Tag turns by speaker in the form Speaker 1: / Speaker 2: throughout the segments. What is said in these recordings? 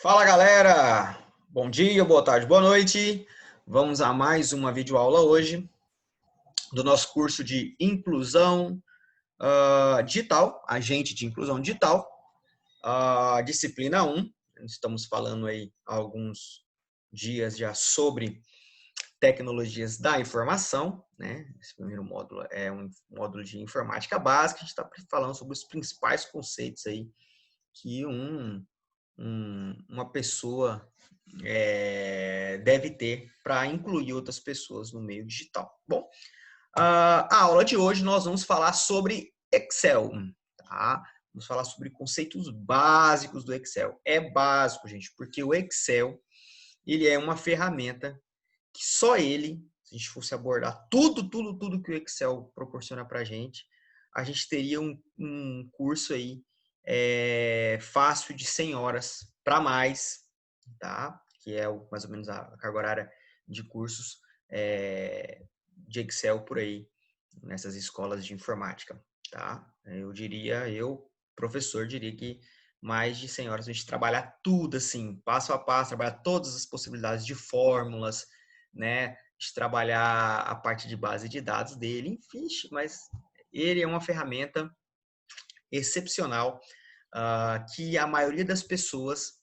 Speaker 1: Fala galera, bom dia, boa tarde, boa noite. Vamos a mais uma videoaula hoje do nosso curso de inclusão digital, agente de inclusão digital, disciplina 1. Estamos falando aí há alguns dias já sobre tecnologias da informação, né? Esse primeiro módulo é um módulo de informática básica. A gente está falando sobre os principais conceitos aí que uma pessoa deve ter para incluir outras pessoas no meio digital. Bom, a aula de hoje nós vamos falar sobre Excel, tá? Vamos falar sobre conceitos básicos do Excel. É básico, gente, porque o Excel ele é uma ferramenta que só ele, se a gente fosse abordar tudo que o Excel proporciona para a gente teria um curso aí fácil de 100 horas para mais, tá? Que é mais ou menos a carga horária de cursos de Excel por aí, nessas escolas de informática, tá? Professor, diria que mais de 100 horas a gente trabalha tudo assim, passo a passo, trabalhar todas as possibilidades de fórmulas, né? De trabalhar a parte de base de dados dele, enfim, mas ele é uma ferramenta excepcional que a maioria das pessoas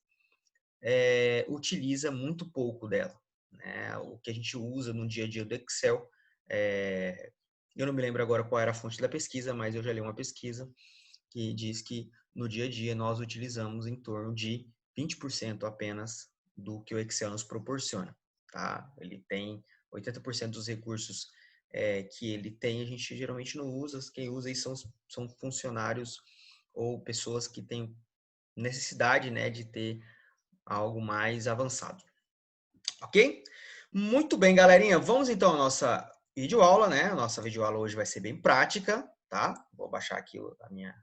Speaker 1: utiliza muito pouco dela, né? O que a gente usa no dia a dia do Excel, eu não me lembro agora qual era a fonte da pesquisa, mas eu já li uma pesquisa que diz que no dia a dia nós utilizamos em torno de 20% apenas do que o Excel nos proporciona, tá? Ele tem 80% dos recursos que ele tem, a gente geralmente não usa. Quem usa aí são funcionários ou pessoas que têm necessidade, né, de ter algo mais avançado. Ok? Muito bem, galerinha. Vamos então à nossa videoaula, né? A nossa videoaula hoje vai ser bem prática, tá? Vou baixar aqui a minha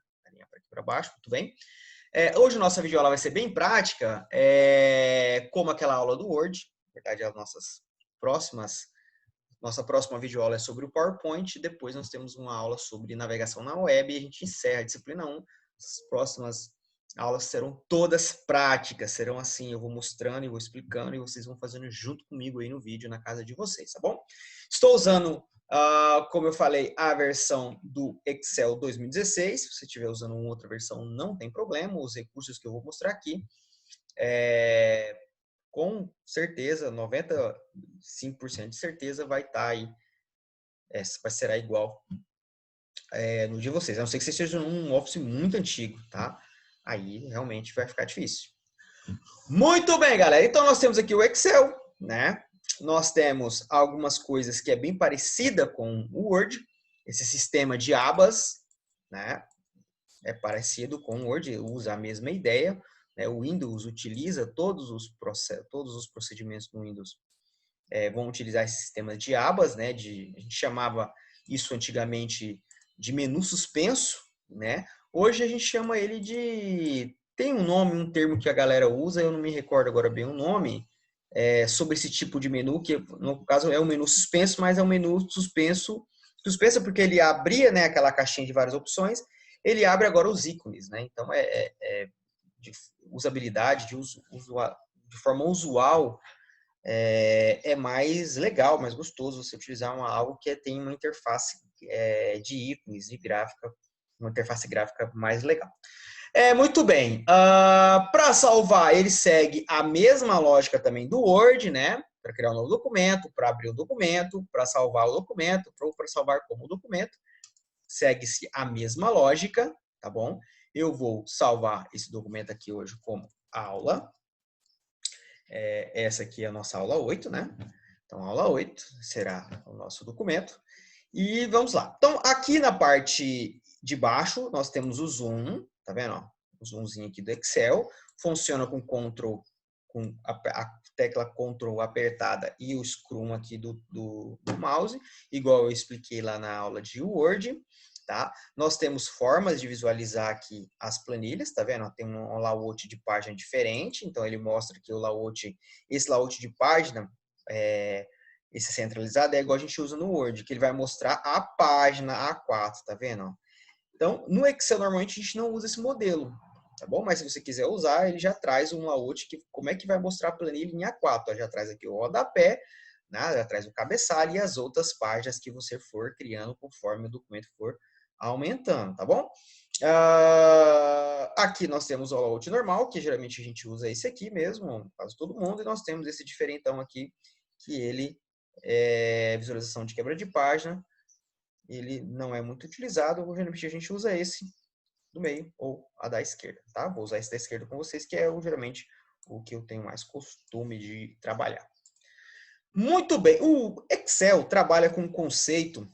Speaker 1: para baixo, muito bem. Hoje a nossa videoaula vai ser bem prática, como aquela aula do Word. Na verdade, nossa próxima videoaula é sobre o PowerPoint. Depois nós temos uma aula sobre navegação na web e a gente encerra a disciplina 1. As próximas aulas serão todas práticas, serão assim, eu vou mostrando e vou explicando e vocês vão fazendo junto comigo aí no vídeo na casa de vocês, tá bom? Estou usando, como eu falei, a versão do Excel 2016. Se você estiver usando uma outra versão, não tem problema. Os recursos que eu vou mostrar aqui, com certeza, 95% de certeza vai estar aí, será igual no de vocês. A não ser que vocês estejam num Office muito antigo, tá? Aí realmente vai ficar difícil. Muito bem, galera. Então nós temos aqui o Excel, né? Nós temos algumas coisas que é bem parecida com o Word. Esse sistema de abas, né? É parecido com o Word, usa a mesma ideia. Né? O Windows utiliza todos os procedimentos do Windows vão utilizar esse sistema de abas, né? A gente chamava isso antigamente de menu suspenso, né? Hoje a gente chama ele de... Tem um nome, um termo que a galera usa, eu não me recordo agora bem o nome, sobre esse tipo de menu, que no caso é um menu suspenso, mas é um menu suspenso porque ele abria, né, aquela caixinha de várias opções, ele abre agora os ícones, né? Então de usabilidade, de forma usual, é mais legal, mais gostoso você utilizar algo que tem uma interface de ícones, de gráfica, uma interface gráfica mais legal. Muito bem. Para salvar, ele segue a mesma lógica também do Word, né? Para criar um novo documento, para abrir o documento, para salvar o documento, para salvar como documento. Segue-se a mesma lógica, tá bom? Eu vou salvar esse documento aqui hoje como aula. Essa aqui é a nossa aula 8, né? Então, a aula 8 será o nosso documento. E vamos lá. Então, aqui na parte de baixo, nós temos o zoom, tá vendo? O zoomzinho aqui do Excel. Funciona com Ctrl, com a tecla Ctrl apertada e o Scrum aqui do mouse, igual eu expliquei lá na aula de Word. Tá? Nós temos formas de visualizar aqui as planilhas, tá vendo? Tem um layout de página diferente, então ele mostra que esse layout de página, esse centralizado, é igual a gente usa no Word, que ele vai mostrar a página A4, tá vendo? Então, no Excel, normalmente, a gente não usa esse modelo. tá bom? Mas se você quiser usar, ele já traz um layout que como é que vai mostrar a planilha em A4. Ó, já traz aqui o rodapé, né? Já traz o cabeçalho e as outras páginas que você for criando conforme o documento for aumentando, tá bom? Aqui nós temos o layout normal, que geralmente a gente usa esse aqui mesmo, quase todo mundo, e nós temos esse diferentão aqui, que ele é visualização de quebra de página. Ele não é muito utilizado, geralmente a gente usa esse do meio ou a da esquerda, tá? Vou usar esse da esquerda com vocês, que é geralmente o que eu tenho mais costume de trabalhar. Muito bem, o Excel trabalha com um conceito,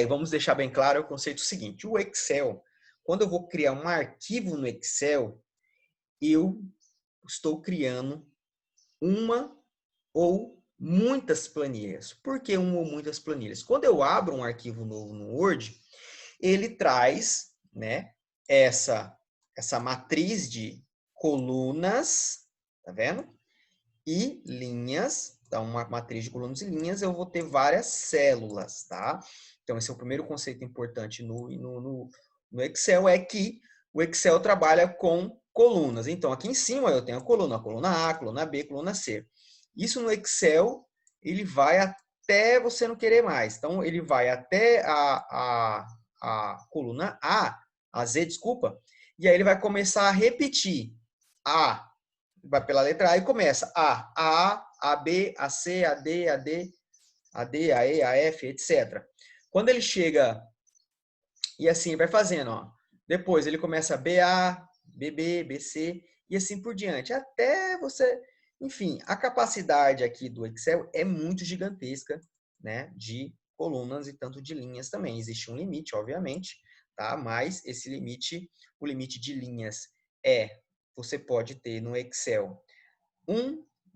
Speaker 1: vamos deixar bem claro o conceito seguinte, o Excel, quando eu vou criar um arquivo no Excel, eu estou criando uma ou muitas planilhas. Por que uma ou muitas planilhas? Quando eu abro um arquivo novo no Word, ele traz, né, essa matriz de colunas, tá vendo? E linhas, então uma matriz de colunas e linhas, eu vou ter várias células, tá? Então esse é o primeiro conceito importante no Excel, é que o Excel trabalha com colunas. Então aqui em cima eu tenho a coluna A, coluna B, coluna C. Isso no Excel, ele vai até você não querer mais. Então ele vai até a coluna a Z, desculpa, e aí ele vai começar a repetir A, vai pela letra A e começa A, B, A, C, A, D, A, E, A, F, etc. Quando ele chega, e assim vai fazendo, ó. Depois ele começa BA, BB, BC e assim por diante, até você... Enfim, a capacidade aqui do Excel é muito gigantesca, né, de colunas e tanto de linhas também. Existe um limite, obviamente, tá? Mas esse limite, o limite de linhas você pode ter no Excel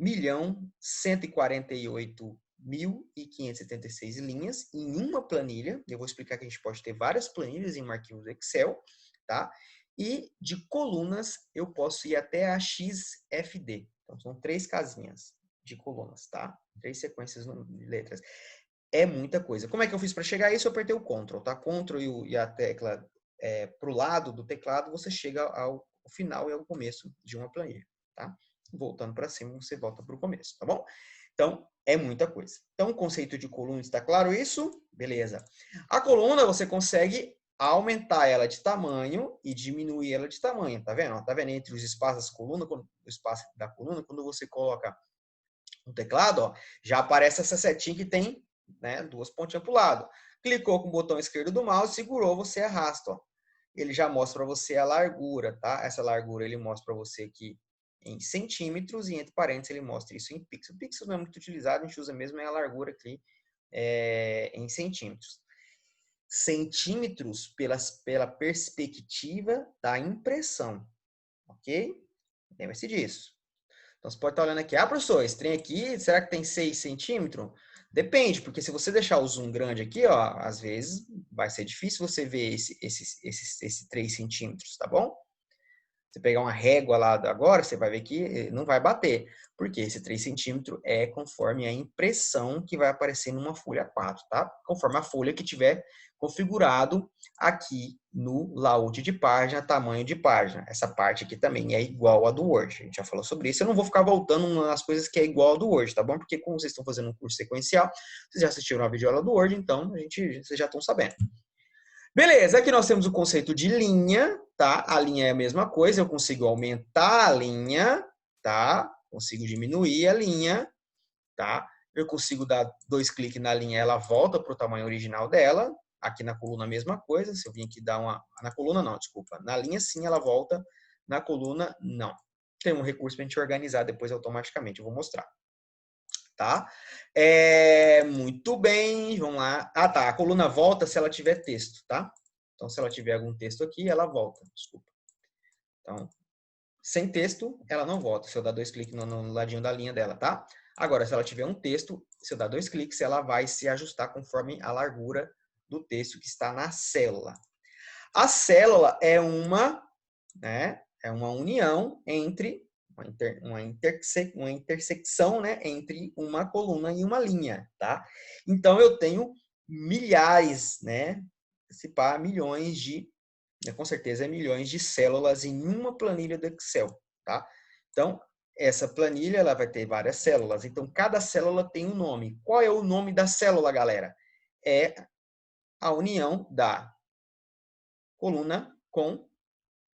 Speaker 1: 1.148.576 linhas em uma planilha. Eu vou explicar que a gente pode ter várias planilhas em um arquivo do Excel, tá? E de colunas eu posso ir até a XFD. Então são 3 casinhas de colunas, tá? 3 sequências de letras. É muita coisa. Como é que eu fiz para chegar a isso? Eu apertei o Ctrl, tá? Ctrl e a tecla para o lado do teclado, você chega ao final e ao começo de uma planilha, tá? Voltando para cima, você volta para o começo, tá bom? Então, é muita coisa. Então, o conceito de coluna, está claro isso? Beleza. A coluna, você consegue aumentar ela de tamanho e diminuir ela de tamanho, tá vendo? Tá vendo entre os espaços da coluna, o espaço da coluna, quando você coloca no teclado, ó, já aparece essa setinha que tem, né, 2 pontinhas para o lado. Clicou com o botão esquerdo do mouse, segurou, você arrasta, ó. Ele já mostra para você a largura, tá? Essa largura ele mostra para você aqui em centímetros e entre parênteses ele mostra isso em pixels. Pixels não é muito utilizado, a gente usa mesmo a largura aqui em centímetros. Centímetros pela perspectiva da impressão, ok? Lembre-se disso. Então, você pode estar olhando aqui, professor, esse trem aqui, será que tem 6 centímetros? Depende, porque se você deixar o zoom grande aqui, ó, às vezes vai ser difícil você ver esse 3 centímetros, tá bom? Você pegar uma régua lá agora, você vai ver que não vai bater. Porque esse 3 centímetros é conforme a impressão que vai aparecer numa folha 4, tá? Conforme a folha que tiver configurado aqui no layout de página, tamanho de página. Essa parte aqui também é igual a do Word. A gente já falou sobre isso. Eu não vou ficar voltando nas coisas que é igual a do Word, tá bom? Porque como vocês estão fazendo um curso sequencial, vocês já assistiram a videoaula do Word, então vocês já estão sabendo. Beleza, aqui nós temos o conceito de linha, tá? A linha é a mesma coisa, eu consigo aumentar a linha, tá? Consigo diminuir a linha, tá? Eu consigo dar 2 cliques na linha, ela volta para o tamanho original dela. Aqui na coluna a mesma coisa, se eu vim aqui dar uma... Na coluna não, desculpa. Na linha sim ela volta, na coluna não. Tem um recurso para a gente organizar depois automaticamente, eu vou mostrar. Tá? Muito bem, vamos lá. Tá, a coluna volta se ela tiver texto, tá? Então, se ela tiver algum texto aqui, ela volta, desculpa. Então, sem texto, ela não volta, se eu dar 2 cliques no ladinho da linha dela, tá? Agora, se ela tiver um texto, se eu dar 2 cliques, ela vai se ajustar conforme a largura do texto que está na célula. A célula é uma união entre uma intersecção, né, entre uma coluna e uma linha, tá? Então eu tenho milhares, né, milhões de com certeza é milhões de células em uma planilha do Excel, tá? Então, essa planilha ela vai ter várias células. Então, cada célula tem um nome. Qual é o nome da célula, galera? É a união da coluna com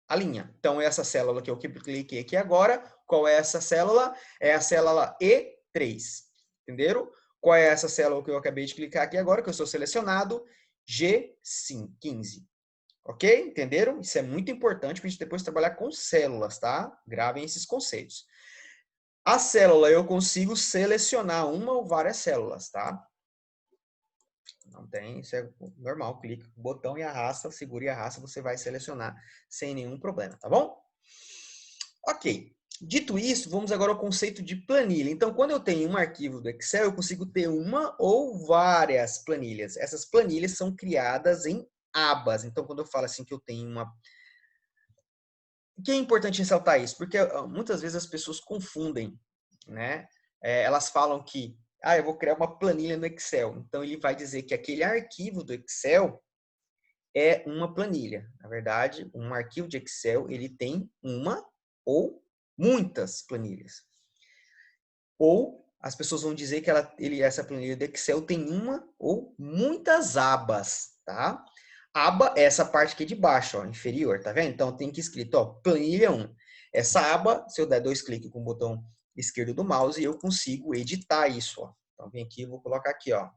Speaker 1: a linha. Então, essa célula que eu cliquei aqui agora, qual é essa célula? É a célula E3. Entenderam? Qual é essa célula que eu acabei de clicar aqui agora, que eu estou selecionado? G15. Ok? Entenderam? Isso é muito importante para a gente depois trabalhar com células, tá? Gravem esses conceitos. A célula eu consigo selecionar uma ou várias células, tá? Não tem, isso é normal. Clica no botão e arrasta, segura e arrasta, você vai selecionar sem nenhum problema, tá bom? Ok. Dito isso, vamos agora ao conceito de planilha. Então, quando eu tenho um arquivo do Excel, eu consigo ter uma ou várias planilhas. Essas planilhas são criadas em abas. Então, quando eu falo assim que eu tenho uma... O que é importante ressaltar isso? Porque muitas vezes as pessoas confundem, né? Elas falam que, eu vou criar uma planilha no Excel. Então, ele vai dizer que aquele arquivo do Excel é uma planilha. Na verdade, um arquivo de Excel, ele tem uma ou muitas planilhas. Ou as pessoas vão dizer que essa planilha do Excel tem uma ou muitas abas, tá? Aba é essa parte aqui de baixo, ó, inferior, tá vendo? Então, tem aqui escrito, ó, planilha 1. Essa aba, se eu der 2 cliques com o botão esquerdo do mouse, eu consigo editar isso, ó. Então, vem aqui, vou colocar aqui, ó,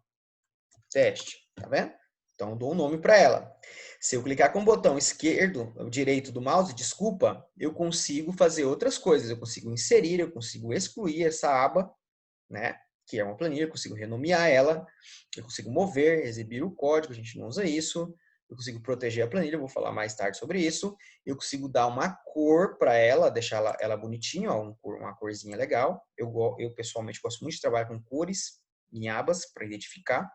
Speaker 1: teste, tá vendo? Então, eu dou um nome para ela. Se eu clicar com o botão direito do mouse, desculpa, eu consigo fazer outras coisas. Eu consigo inserir, eu consigo excluir essa aba, né? Que é uma planilha, eu consigo renomear ela, eu consigo mover, exibir o código, a gente não usa isso. Eu consigo proteger a planilha, eu vou falar mais tarde sobre isso. Eu consigo dar uma cor para ela, deixar ela bonitinha, ó, uma corzinha legal. Eu pessoalmente gosto muito de trabalhar com cores em abas para identificar.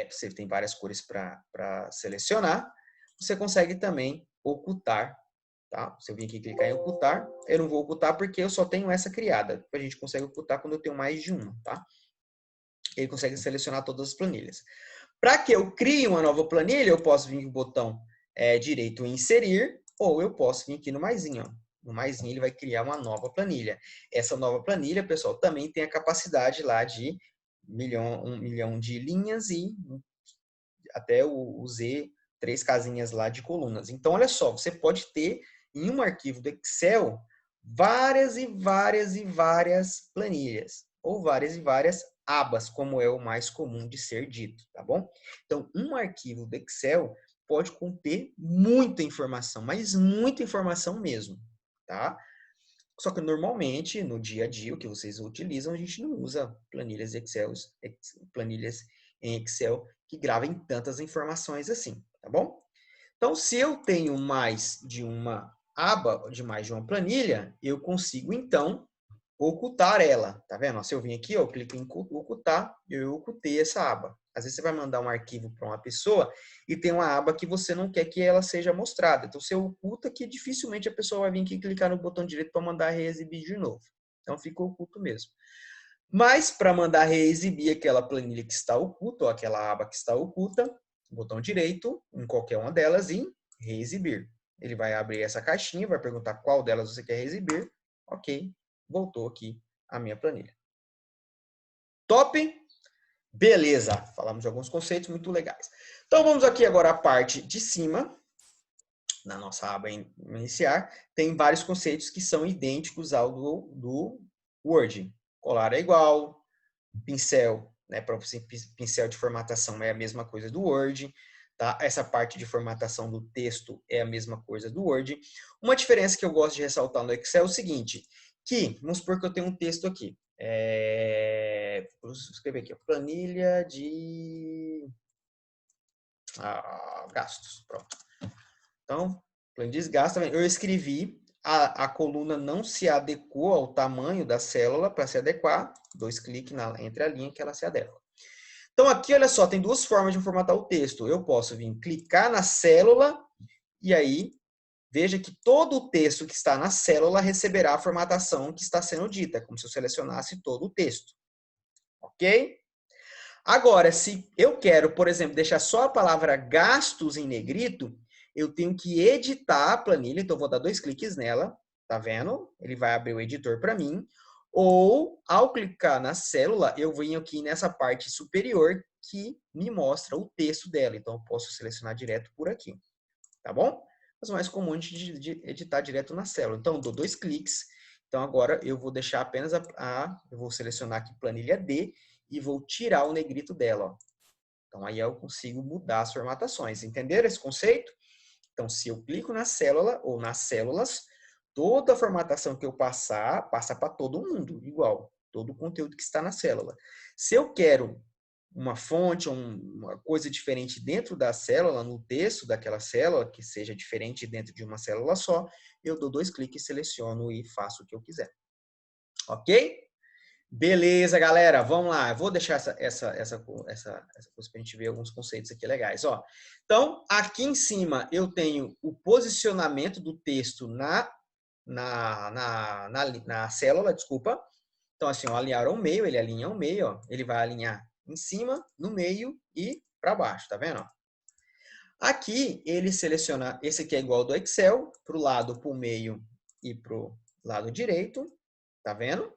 Speaker 1: Você tem várias cores para selecionar. Você consegue também ocultar, tá? Se eu vim aqui clicar em ocultar, eu não vou ocultar porque eu só tenho essa criada. A gente consegue ocultar quando eu tenho mais de uma, tá? Ele consegue selecionar todas as planilhas. Para que eu crie uma nova planilha, eu posso vir no botão direito inserir, ou eu posso vir aqui no maisinho, ó. No maisinho ele vai criar uma nova planilha. Essa nova planilha, pessoal, também tem a capacidade lá de 1 milhão de linhas e até o Z, 3 casinhas lá de colunas. Então, olha só, você pode ter em um arquivo do Excel várias e várias e várias planilhas, ou várias e várias abas, como é o mais comum de ser dito, tá bom? Então, um arquivo do Excel pode conter muita informação, mas muita informação mesmo, tá? Só que normalmente, no dia a dia, o que vocês utilizam, a gente não usa planilhas em Excel que gravem tantas informações assim, tá bom? Então, se eu tenho mais de uma aba, de mais de uma planilha, eu consigo, então, ocultar ela. Tá vendo? Se eu vim aqui, eu clico em ocultar, eu ocultei essa aba. Às vezes você vai mandar um arquivo para uma pessoa e tem uma aba que você não quer que ela seja mostrada. Então você oculta que dificilmente a pessoa vai vir aqui e clicar no botão direito para mandar reexibir de novo. Então fica oculto mesmo. Mas para mandar reexibir aquela planilha que está oculta, ou aquela aba que está oculta, botão direito em qualquer uma delas e reexibir. Ele vai abrir essa caixinha, vai perguntar qual delas você quer reexibir. Ok, voltou aqui a minha planilha. Top? Beleza, falamos de alguns conceitos muito legais. Então vamos aqui agora à parte de cima, na nossa aba iniciar, tem vários conceitos que são idênticos ao do Word. Colar é igual, pincel, né, para você pincel de formatação é a mesma coisa do Word, tá? Essa parte de formatação do texto é a mesma coisa do Word. Uma diferença que eu gosto de ressaltar no Excel é o seguinte, que, vamos supor que eu tenho um texto aqui, vou escrever aqui, planilha de gastos, pronto. Então, planilha de gastos, eu escrevi, a coluna não se adequou ao tamanho da célula para se adequar, 2 cliques entre a linha que ela se adequa. Então, aqui, olha só, tem duas formas de formatar o texto. Eu posso vir clicar na célula e aí, veja que todo o texto que está na célula receberá a formatação que está sendo dita, como se eu selecionasse todo o texto. Ok? Agora, se eu quero, por exemplo, deixar só a palavra gastos em negrito, eu tenho que editar a planilha, então eu vou dar 2 cliques nela, tá vendo? Ele vai abrir o editor para mim. Ou, ao clicar na célula, eu venho aqui nessa parte superior que me mostra o texto dela. Então, eu posso selecionar direto por aqui, tá bom? Mas o mais comum é de editar direto na célula. Então, eu dou 2 cliques. Então, agora eu vou deixar apenas eu vou selecionar aqui planilha D e vou tirar o negrito dela, ó. Então, aí eu consigo mudar as formatações. Entenderam esse conceito? Então, se eu clico na célula ou nas células, toda a formatação que eu passar, passa para todo mundo, igual. Todo o conteúdo que está na célula. Se eu quero uma fonte, uma coisa diferente dentro da célula, no texto daquela célula, que seja diferente dentro de uma célula só, eu dou 2 cliques, seleciono e faço o que eu quiser. Ok? Beleza, galera, vamos lá. Eu vou deixar essa coisa para a gente ver alguns conceitos aqui legais. Ó, então, aqui em cima eu tenho o posicionamento do texto na célula, desculpa. Então, assim, ó, alinhar ao meio, ele alinha ao meio, ó. Ele vai alinhar em cima, no meio e para baixo, tá vendo? Aqui ele seleciona, esse aqui é igual ao do Excel, para o lado, para o meio e para o lado direito, tá vendo?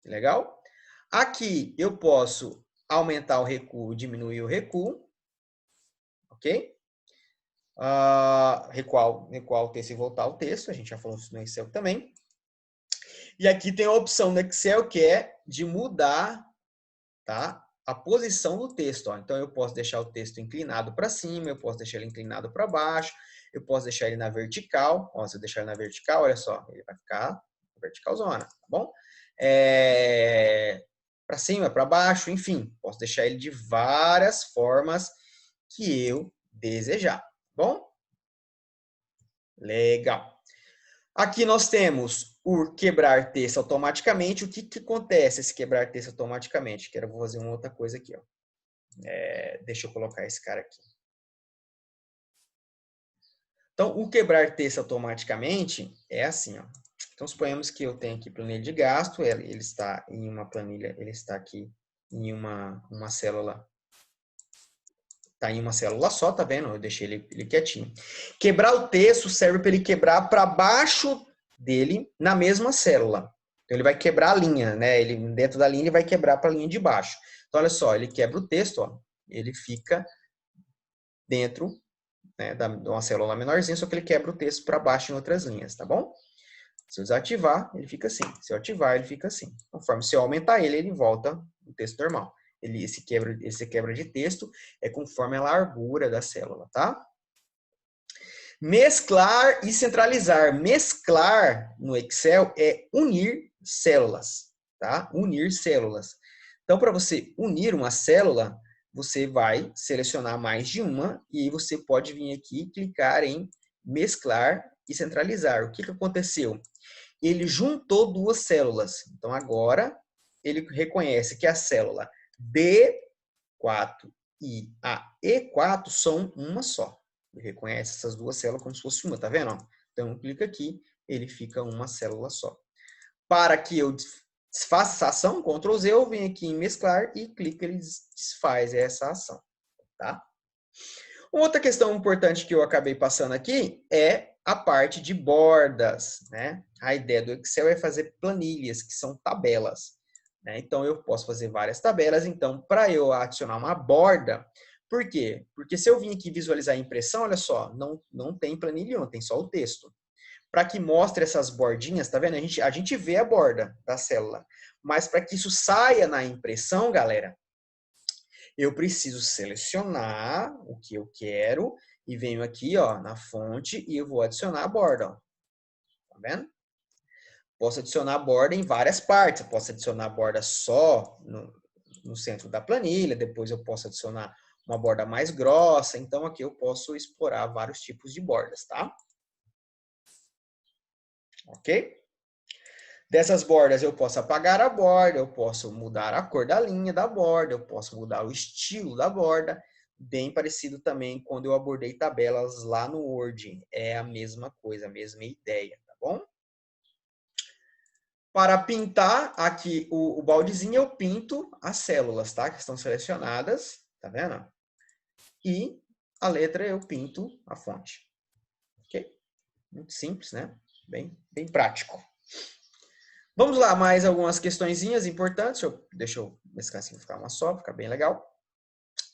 Speaker 1: Que legal. Aqui eu posso aumentar o recuo, diminuir o recuo, ok? Recuar o texto e voltar o texto, a gente já falou isso no Excel também. E aqui tem a opção no Excel que é de mudar, tá, a posição do texto. Ó. Então eu posso deixar o texto inclinado para cima, eu posso deixar ele inclinado para baixo, eu posso deixar ele na vertical. Ó, se eu deixar ele na vertical, olha só, ele vai ficar verticalzona, tá bom? Para cima, para baixo, enfim, posso deixar ele de várias formas que eu desejar, tá bom? Legal. Aqui nós temos o quebrar texto automaticamente. O que acontece se quebrar texto automaticamente? Vou fazer uma outra coisa aqui, ó. Deixa eu colocar esse cara aqui. Então, o quebrar texto automaticamente é assim, ó. Então, suponhamos que eu tenho aqui planilha de gasto, ele está em uma planilha, ele está aqui em uma célula, está em uma célula só, tá vendo? Eu deixei ele quietinho. Quebrar o texto serve para ele quebrar para baixo dele na mesma célula. Então, ele vai quebrar a linha, né? Ele, dentro da linha, ele vai quebrar para a linha de baixo. Então, olha só, ele quebra o texto, ó. Ele fica dentro, né, de uma célula menorzinha, só que ele quebra o texto para baixo em outras linhas, tá bom? Se eu desativar, ele fica assim. Se eu ativar, ele fica assim. Conforme se eu aumentar ele, ele volta no texto normal. Esse quebra de texto é conforme a largura da célula, tá? Mesclar e centralizar. Mesclar no Excel é unir células, tá? Unir células. Então, para você unir uma célula, você vai selecionar mais de uma e aí você pode vir aqui e clicar em mesclar e centralizar. O que aconteceu? Ele juntou duas células. Então, agora, ele reconhece que a célula D4 e a E4 são uma só. Ele reconhece essas duas células como se fosse uma, tá vendo? Então, clica aqui, ele fica uma célula só. Para que eu desfaça essa ação, Ctrl Z, eu venho aqui em mesclar e clico, ele desfaz essa ação, tá? Outra questão importante que eu acabei passando aqui é a parte de bordas, né? A ideia do Excel é fazer planilhas, que são tabelas, né? Então, eu posso fazer várias tabelas. Então, para eu adicionar uma borda, por quê? Porque se eu vim aqui visualizar a impressão, olha só, não tem planilha, tem só o texto. Para que mostre essas bordinhas, tá vendo? A gente vê a borda da célula. Mas para que isso saia na impressão, galera, eu preciso selecionar o que eu quero e venho aqui, ó, na fonte e eu vou adicionar a borda, ó. Tá vendo? Posso adicionar a borda em várias partes. Eu posso adicionar a borda só no centro da planilha, depois eu posso adicionar uma borda mais grossa. Então, aqui eu posso explorar vários tipos de bordas, tá? Ok? Dessas bordas eu posso apagar a borda, eu posso mudar a cor da linha da borda, eu posso mudar o estilo da borda. Bem parecido também quando eu abordei tabelas lá no Word. É a mesma coisa, a mesma ideia, tá bom? Para pintar aqui o baldezinho, eu pinto as células, tá? Que estão selecionadas, tá vendo? E a letra eu pinto a fonte. Muito simples, né? Bem prático. Vamos lá, mais algumas questõezinhas importantes. Deixa eu mesclar assim, ficar uma só, ficar bem legal.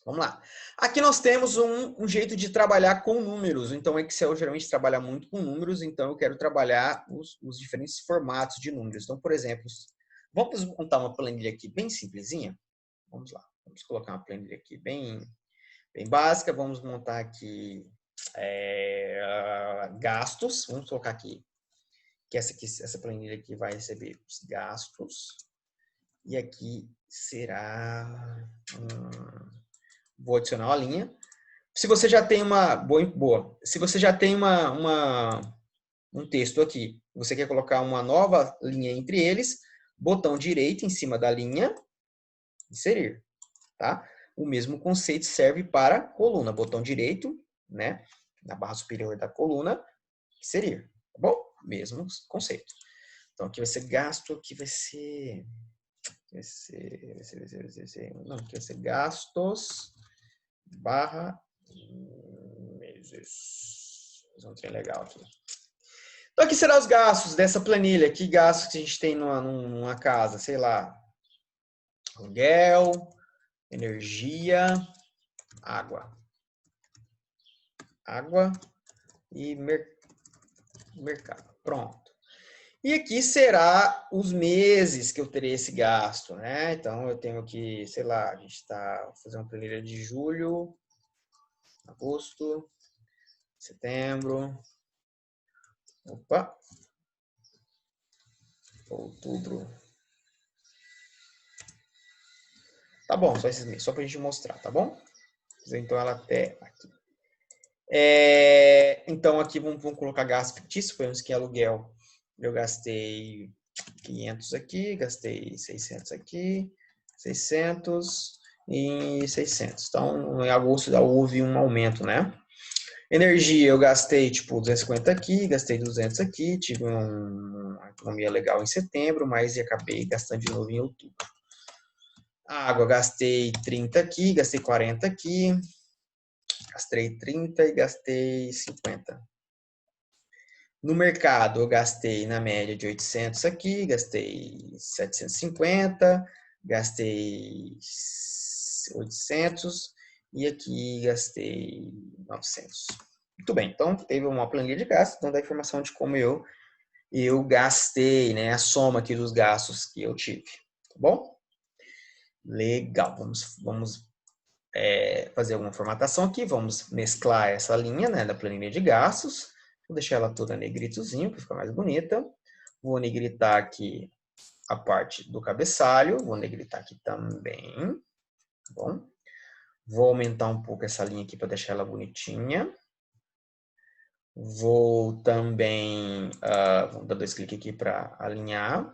Speaker 1: Vamos lá. Aqui nós temos um jeito de trabalhar com números. Então, o Excel geralmente trabalha muito com números, então eu quero trabalhar os diferentes formatos de números. Então, por exemplo, vamos montar uma planilha aqui bem simplesinha. Vamos lá. Vamos colocar uma planilha aqui bem básica. Vamos montar aqui gastos. Vamos colocar aqui que essa planilha aqui vai receber os gastos. E aqui será... vou adicionar uma linha. Se você já tem uma... Boa. Se você já tem um texto aqui, você quer colocar uma nova linha entre eles, botão direito em cima da linha, inserir. Tá? O mesmo conceito serve para coluna. Botão direito, né? Na barra superior da coluna, inserir. Tá bom? Mesmo conceito. Então, aqui vai ser gasto, aqui vai ser... Não, aqui vai ser gastos barra meses. Fazer um trem legal aqui. Então, aqui serão os gastos dessa planilha. Que gastos que a gente tem numa casa? Sei lá. Aluguel, energia, água. Água e mercado. Pronto. E aqui será os meses que eu terei esse gasto, né? Então, eu tenho aqui, sei lá, a gente está fazendo uma planilha de julho, agosto, setembro, outubro. Tá bom, só esses meses, só pra gente mostrar, tá bom? Vou fazer então ela até aqui. Então, aqui vamos colocar gasto fictício, suponhamos que aluguel. Eu gastei 500 aqui, gastei 600 aqui, 600 e 600. Então, em agosto já houve um aumento, né? Energia, eu gastei, tipo, 250 aqui, gastei 200 aqui, tive uma economia legal em setembro, mas acabei gastando de novo em outubro. Água, gastei 30 aqui, gastei 40 aqui, gastei 30 e gastei 50. No mercado, eu gastei na média de 800 aqui, gastei 750, gastei 800 e aqui gastei 900. Muito bem, então teve uma planilha de gastos, então dá informação de como eu gastei, né, a soma aqui dos gastos que eu tive, tá bom? Legal, vamos fazer alguma formatação aqui, vamos mesclar essa linha, né, da planilha de gastos. Vou deixar ela toda negritozinho, para ficar mais bonita. Vou negritar aqui a parte do cabeçalho. Vou negritar aqui também. Tá bom? Vou aumentar um pouco essa linha aqui para deixar ela bonitinha. Vou também... vamos dar 2 cliques aqui para alinhar.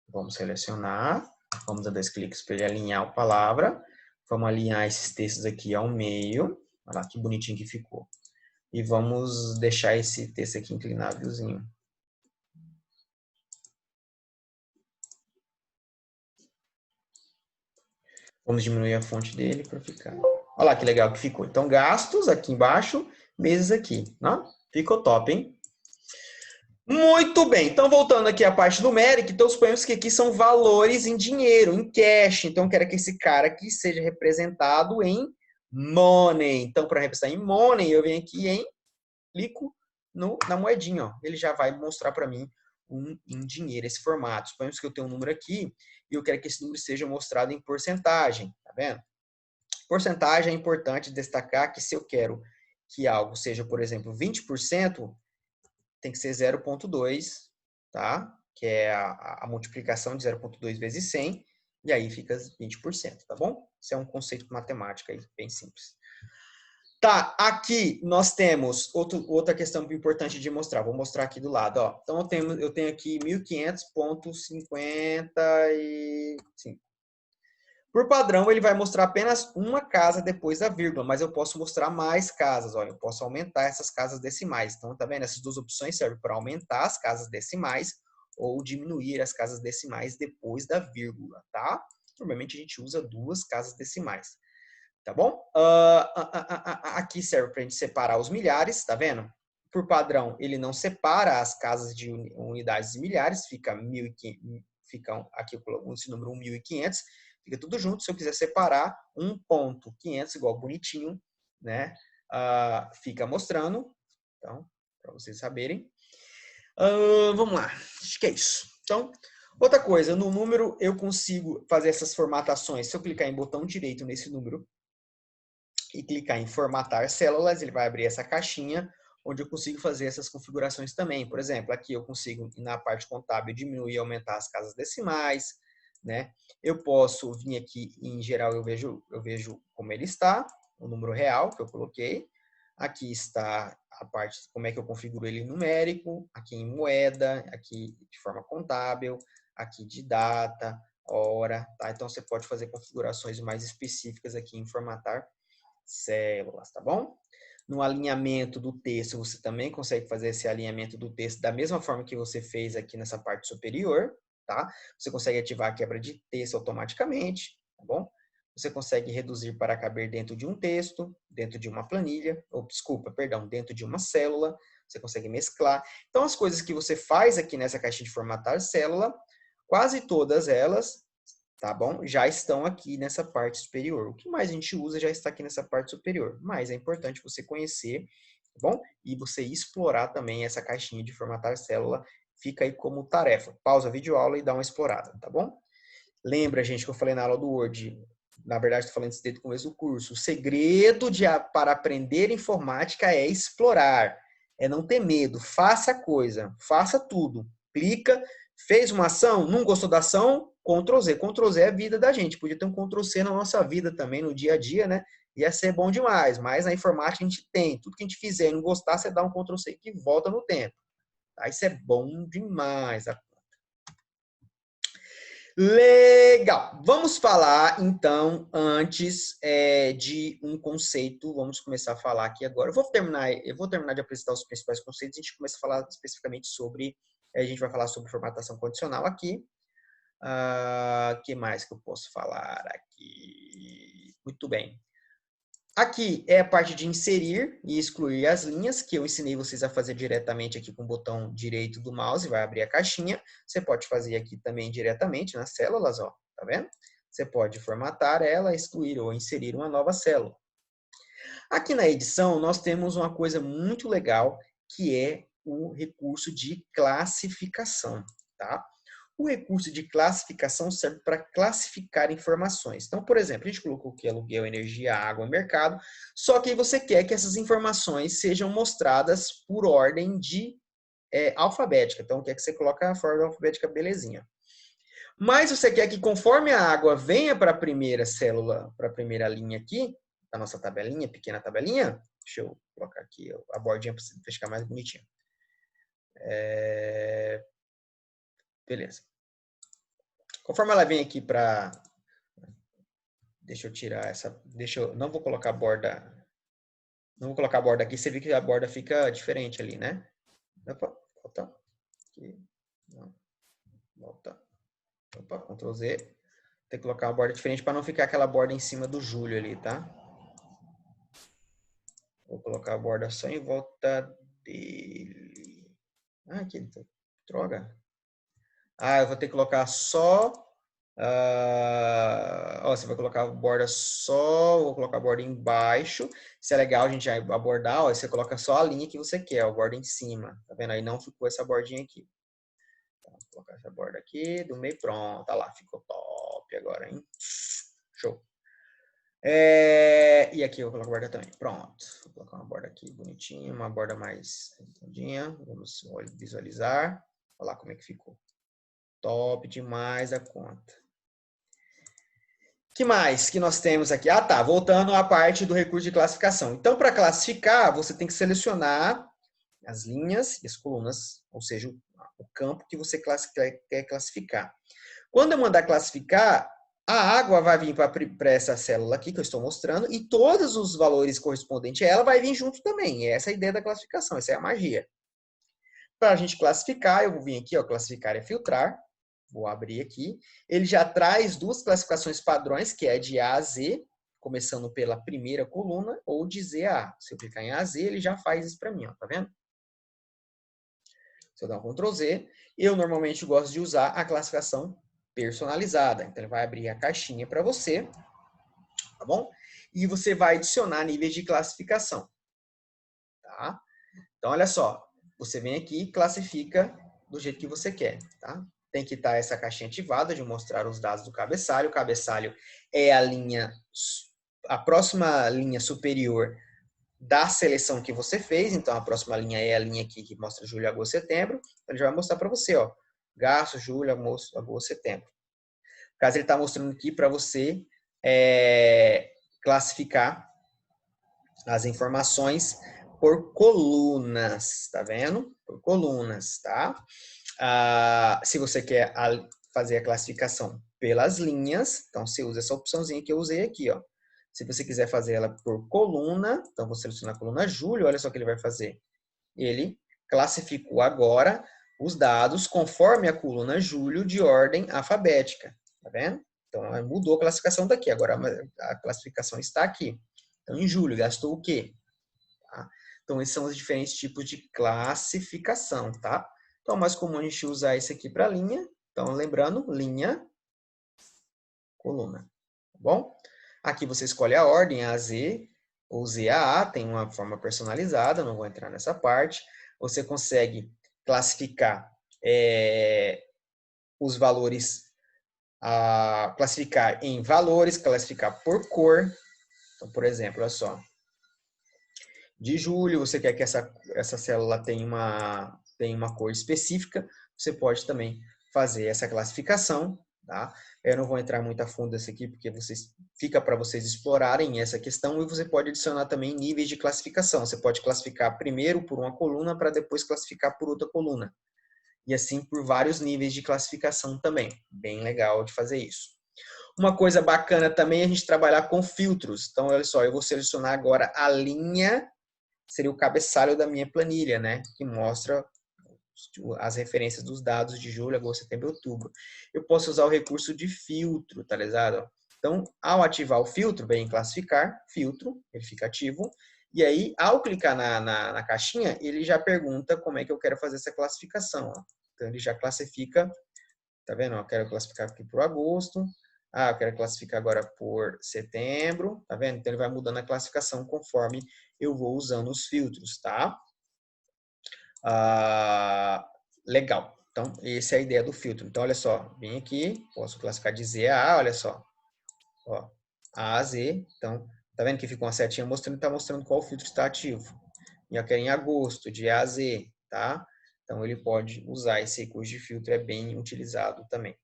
Speaker 1: Vamos selecionar. Vamos dar 2 cliques para ele alinhar a palavra. Vamos alinhar esses textos aqui ao meio. Olha lá que bonitinho que ficou. E vamos deixar esse texto aqui inclinávelzinho. Vamos diminuir a fonte dele para ficar... Olha lá que legal que ficou. Então, gastos aqui embaixo, meses aqui. Não? Ficou top, hein? Muito bem. Então, voltando aqui à parte numérica, então suponhamos que aqui são valores em dinheiro, em cash. Então, eu quero que esse cara aqui seja representado em money. Então, para representar em money, eu venho aqui em clico na moedinha. Ó. Ele já vai mostrar para mim em dinheiro esse formato. Suponhamos que eu tenho um número aqui e eu quero que esse número seja mostrado em porcentagem. Tá vendo? Porcentagem é importante destacar que se eu quero que algo seja, por exemplo, 20%, tem que ser 0,2, tá? Que é a multiplicação de 0,2 vezes 100, e aí fica 20%, tá bom? Isso é um conceito de matemática aí, bem simples. Tá, aqui nós temos outra questão importante de mostrar. Vou mostrar aqui do lado, ó. Então, eu tenho aqui 1.500,55. Por padrão, ele vai mostrar apenas uma casa depois da vírgula, mas eu posso mostrar mais casas. Olha, eu posso aumentar essas casas decimais. Então, tá vendo? Essas duas opções servem para aumentar as casas decimais ou diminuir as casas decimais depois da vírgula, tá? Normalmente, a gente usa duas casas decimais. Tá bom? Aqui serve para a gente separar os milhares, tá vendo? por padrão, ele não separa as casas de unidades e milhares, fica 1.500, ficam aqui esse número 1.500, fica tudo junto. Se eu quiser separar 1.500 igual bonitinho, né? Fica mostrando, então, para vocês saberem. Vamos lá, acho que é isso. Então, outra coisa, no número eu consigo fazer essas formatações. Se eu clicar em botão direito nesse número e clicar em formatar células, ele vai abrir essa caixinha onde eu consigo fazer essas configurações também. Por exemplo, aqui eu consigo, na parte contábil, diminuir e aumentar as casas decimais, né? Eu posso vir aqui, em geral, eu vejo como ele está, o número real que eu coloquei. Aqui está a parte, como é que eu configuro ele em numérico, aqui em moeda, aqui de forma contábil, aqui de data, hora, tá? Então, você pode fazer configurações mais específicas aqui em formatar células, tá bom? No alinhamento do texto, você também consegue fazer esse alinhamento do texto da mesma forma que você fez aqui nessa parte superior, tá? Você consegue ativar a quebra de texto automaticamente, tá bom? Você consegue reduzir para caber dentro de um texto, dentro de uma planilha, ou desculpa, perdão, dentro de uma célula, você consegue mesclar. Então, as coisas que você faz aqui nessa caixinha de formatar célula, quase todas elas, tá bom? Já estão aqui nessa parte superior. O que mais a gente usa já está aqui nessa parte superior, mas é importante você conhecer, tá bom? E você explorar também essa caixinha de formatar célula, fica aí como tarefa. Pausa a videoaula e dá uma explorada, tá bom? Lembra, gente, que eu falei na aula do Word, na verdade estou falando isso desde o começo do curso, o segredo para aprender informática é explorar, é não ter medo, faça a coisa, faça tudo, clica, fez uma ação, não gostou da ação, Ctrl Z. Ctrl Z é a vida da gente. Podia ter um Ctrl C na nossa vida também, no dia a dia, né? Ia ser bom demais. Mas na informática a gente tem. Tudo que a gente fizer e não gostar, você dá um Ctrl C que volta no tempo. Tá? Isso é bom demais. Legal. Vamos falar, então, antes de um conceito. Vamos começar a falar aqui agora. Eu vou terminar de apresentar os principais conceitos. A gente começa a falar especificamente sobre... A gente vai falar sobre formatação condicional aqui. Que mais que eu posso falar aqui? Muito bem. Aqui é a parte de inserir e excluir as linhas, que eu ensinei vocês a fazer diretamente aqui com o botão direito do mouse, vai abrir a caixinha. Você pode fazer aqui também diretamente nas células, ó, tá vendo? Você pode formatar ela, excluir ou inserir uma nova célula. Aqui na edição, nós temos uma coisa muito legal, que é o recurso de classificação, tá? O recurso de classificação serve para classificar informações. Então, por exemplo, a gente colocou aqui aluguel, energia, água, mercado, só que você quer que essas informações sejam mostradas por ordem de alfabética. Então, quer que você coloque a ordem alfabética, belezinha. Mas você quer que conforme a água venha para a primeira célula, para a primeira linha aqui, da nossa tabelinha, pequena tabelinha, deixa eu colocar aqui a bordinha para ficar mais bonitinho. Beleza. Conforme ela vem aqui para... Deixa eu tirar essa... Não vou colocar a borda... Não vou colocar a borda aqui, você vê que a borda fica diferente ali, né? Opa, volta. Aqui. Não. Volta. Opa, Ctrl Z. Tem que colocar uma borda diferente para não ficar aquela borda em cima do Júlio ali, tá? Vou colocar a borda só em volta dele. Aqui, droga. Eu vou ter que colocar só... você vai colocar a borda só, vou colocar a borda embaixo. Se é legal a gente abordar, você coloca só a linha que você quer, a borda em cima. Tá vendo? Aí não ficou essa bordinha aqui. Então, vou colocar essa borda aqui, do meio, pronto. Tá lá, ficou top agora, hein? Show. E aqui eu vou colocar a borda também. Pronto. Vou colocar uma borda aqui bonitinha, uma borda mais redondinha. Vamos visualizar. Olha lá como é que ficou. Top demais a conta. O que mais que nós temos aqui? Tá, voltando à parte do recurso de classificação. Então, para classificar, você tem que selecionar as linhas e as colunas, ou seja, o campo que você quer classificar. Quando eu mandar classificar, a água vai vir para essa célula aqui que eu estou mostrando e todos os valores correspondentes a ela vai vir junto também. Essa é a ideia da classificação, essa é a magia. Para a gente classificar, eu vou vir aqui, ó, classificar e filtrar. Vou abrir aqui. Ele já traz duas classificações padrões, que é de A a Z, começando pela primeira coluna, ou de Z a A. Se eu clicar em A a Z, ele já faz isso para mim, ó, tá vendo? Se eu dar um Ctrl Z, eu normalmente gosto de usar a classificação personalizada. Então, ele vai abrir a caixinha para você, tá bom? E você vai adicionar níveis de classificação, tá? Então, olha só, você vem aqui e classifica do jeito que você quer, tá? Tem que estar essa caixinha ativada de mostrar os dados do cabeçalho. O cabeçalho é a próxima linha superior da seleção que você fez. Então, a próxima linha é a linha aqui que mostra julho, agosto, setembro. Então, ele já vai mostrar para você, ó, gasto, julho, agosto, setembro. No caso, ele está mostrando aqui para você classificar as informações por colunas, tá vendo? Por colunas, tá? Se você quer fazer a classificação pelas linhas, então você usa essa opçãozinha que eu usei aqui, ó. Se você quiser fazer ela por coluna, então você seleciona a coluna julho, olha só o que ele vai fazer. Ele classificou agora os dados conforme a coluna julho de ordem alfabética, tá vendo? Então mudou a classificação daqui, agora a classificação está aqui. Então em julho gastou o quê? Tá? Então esses são os diferentes tipos de classificação, tá? Então, mais comum a gente usar esse aqui para linha. Então, lembrando, linha, coluna. Tá bom? Aqui você escolhe a ordem, A a Z ou Z a A, tem uma forma personalizada, não vou entrar nessa parte. Você consegue classificar os valores, classificar em valores, classificar por cor. Então, por exemplo, olha só. De julho, você quer que essa célula tenha uma cor específica, você pode também fazer essa classificação, tá? Eu não vou entrar muito a fundo nesse aqui, porque fica para vocês explorarem essa questão, e você pode adicionar também níveis de classificação. Você pode classificar primeiro por uma coluna, para depois classificar por outra coluna. E assim por vários níveis de classificação também. Bem legal de fazer isso. Uma coisa bacana também é a gente trabalhar com filtros. Então, olha só, eu vou selecionar agora a linha, seria o cabeçalho da minha planilha, né? Que mostra as referências dos dados de julho, agosto, setembro e outubro. Eu posso usar o recurso de filtro, tá ligado? Então, ao ativar o filtro, vem em classificar, filtro, ele fica ativo. E aí, ao clicar na caixinha, ele já pergunta como é que eu quero fazer essa classificação. Ó. Então, ele já classifica, tá vendo? Eu quero classificar aqui por agosto. Eu quero classificar agora por setembro, tá vendo? Então, ele vai mudando a classificação conforme eu vou usando os filtros, tá? Legal. Então, essa é a ideia do filtro. Então, olha só, vim aqui, posso classificar de Z a A, olha só. Ó, A a Z. Então, tá vendo que ficou uma setinha mostrando, tá mostrando qual filtro está ativo. E eu quero em agosto, de A a Z, tá? Então, ele pode usar esse recurso de filtro, é bem utilizado também.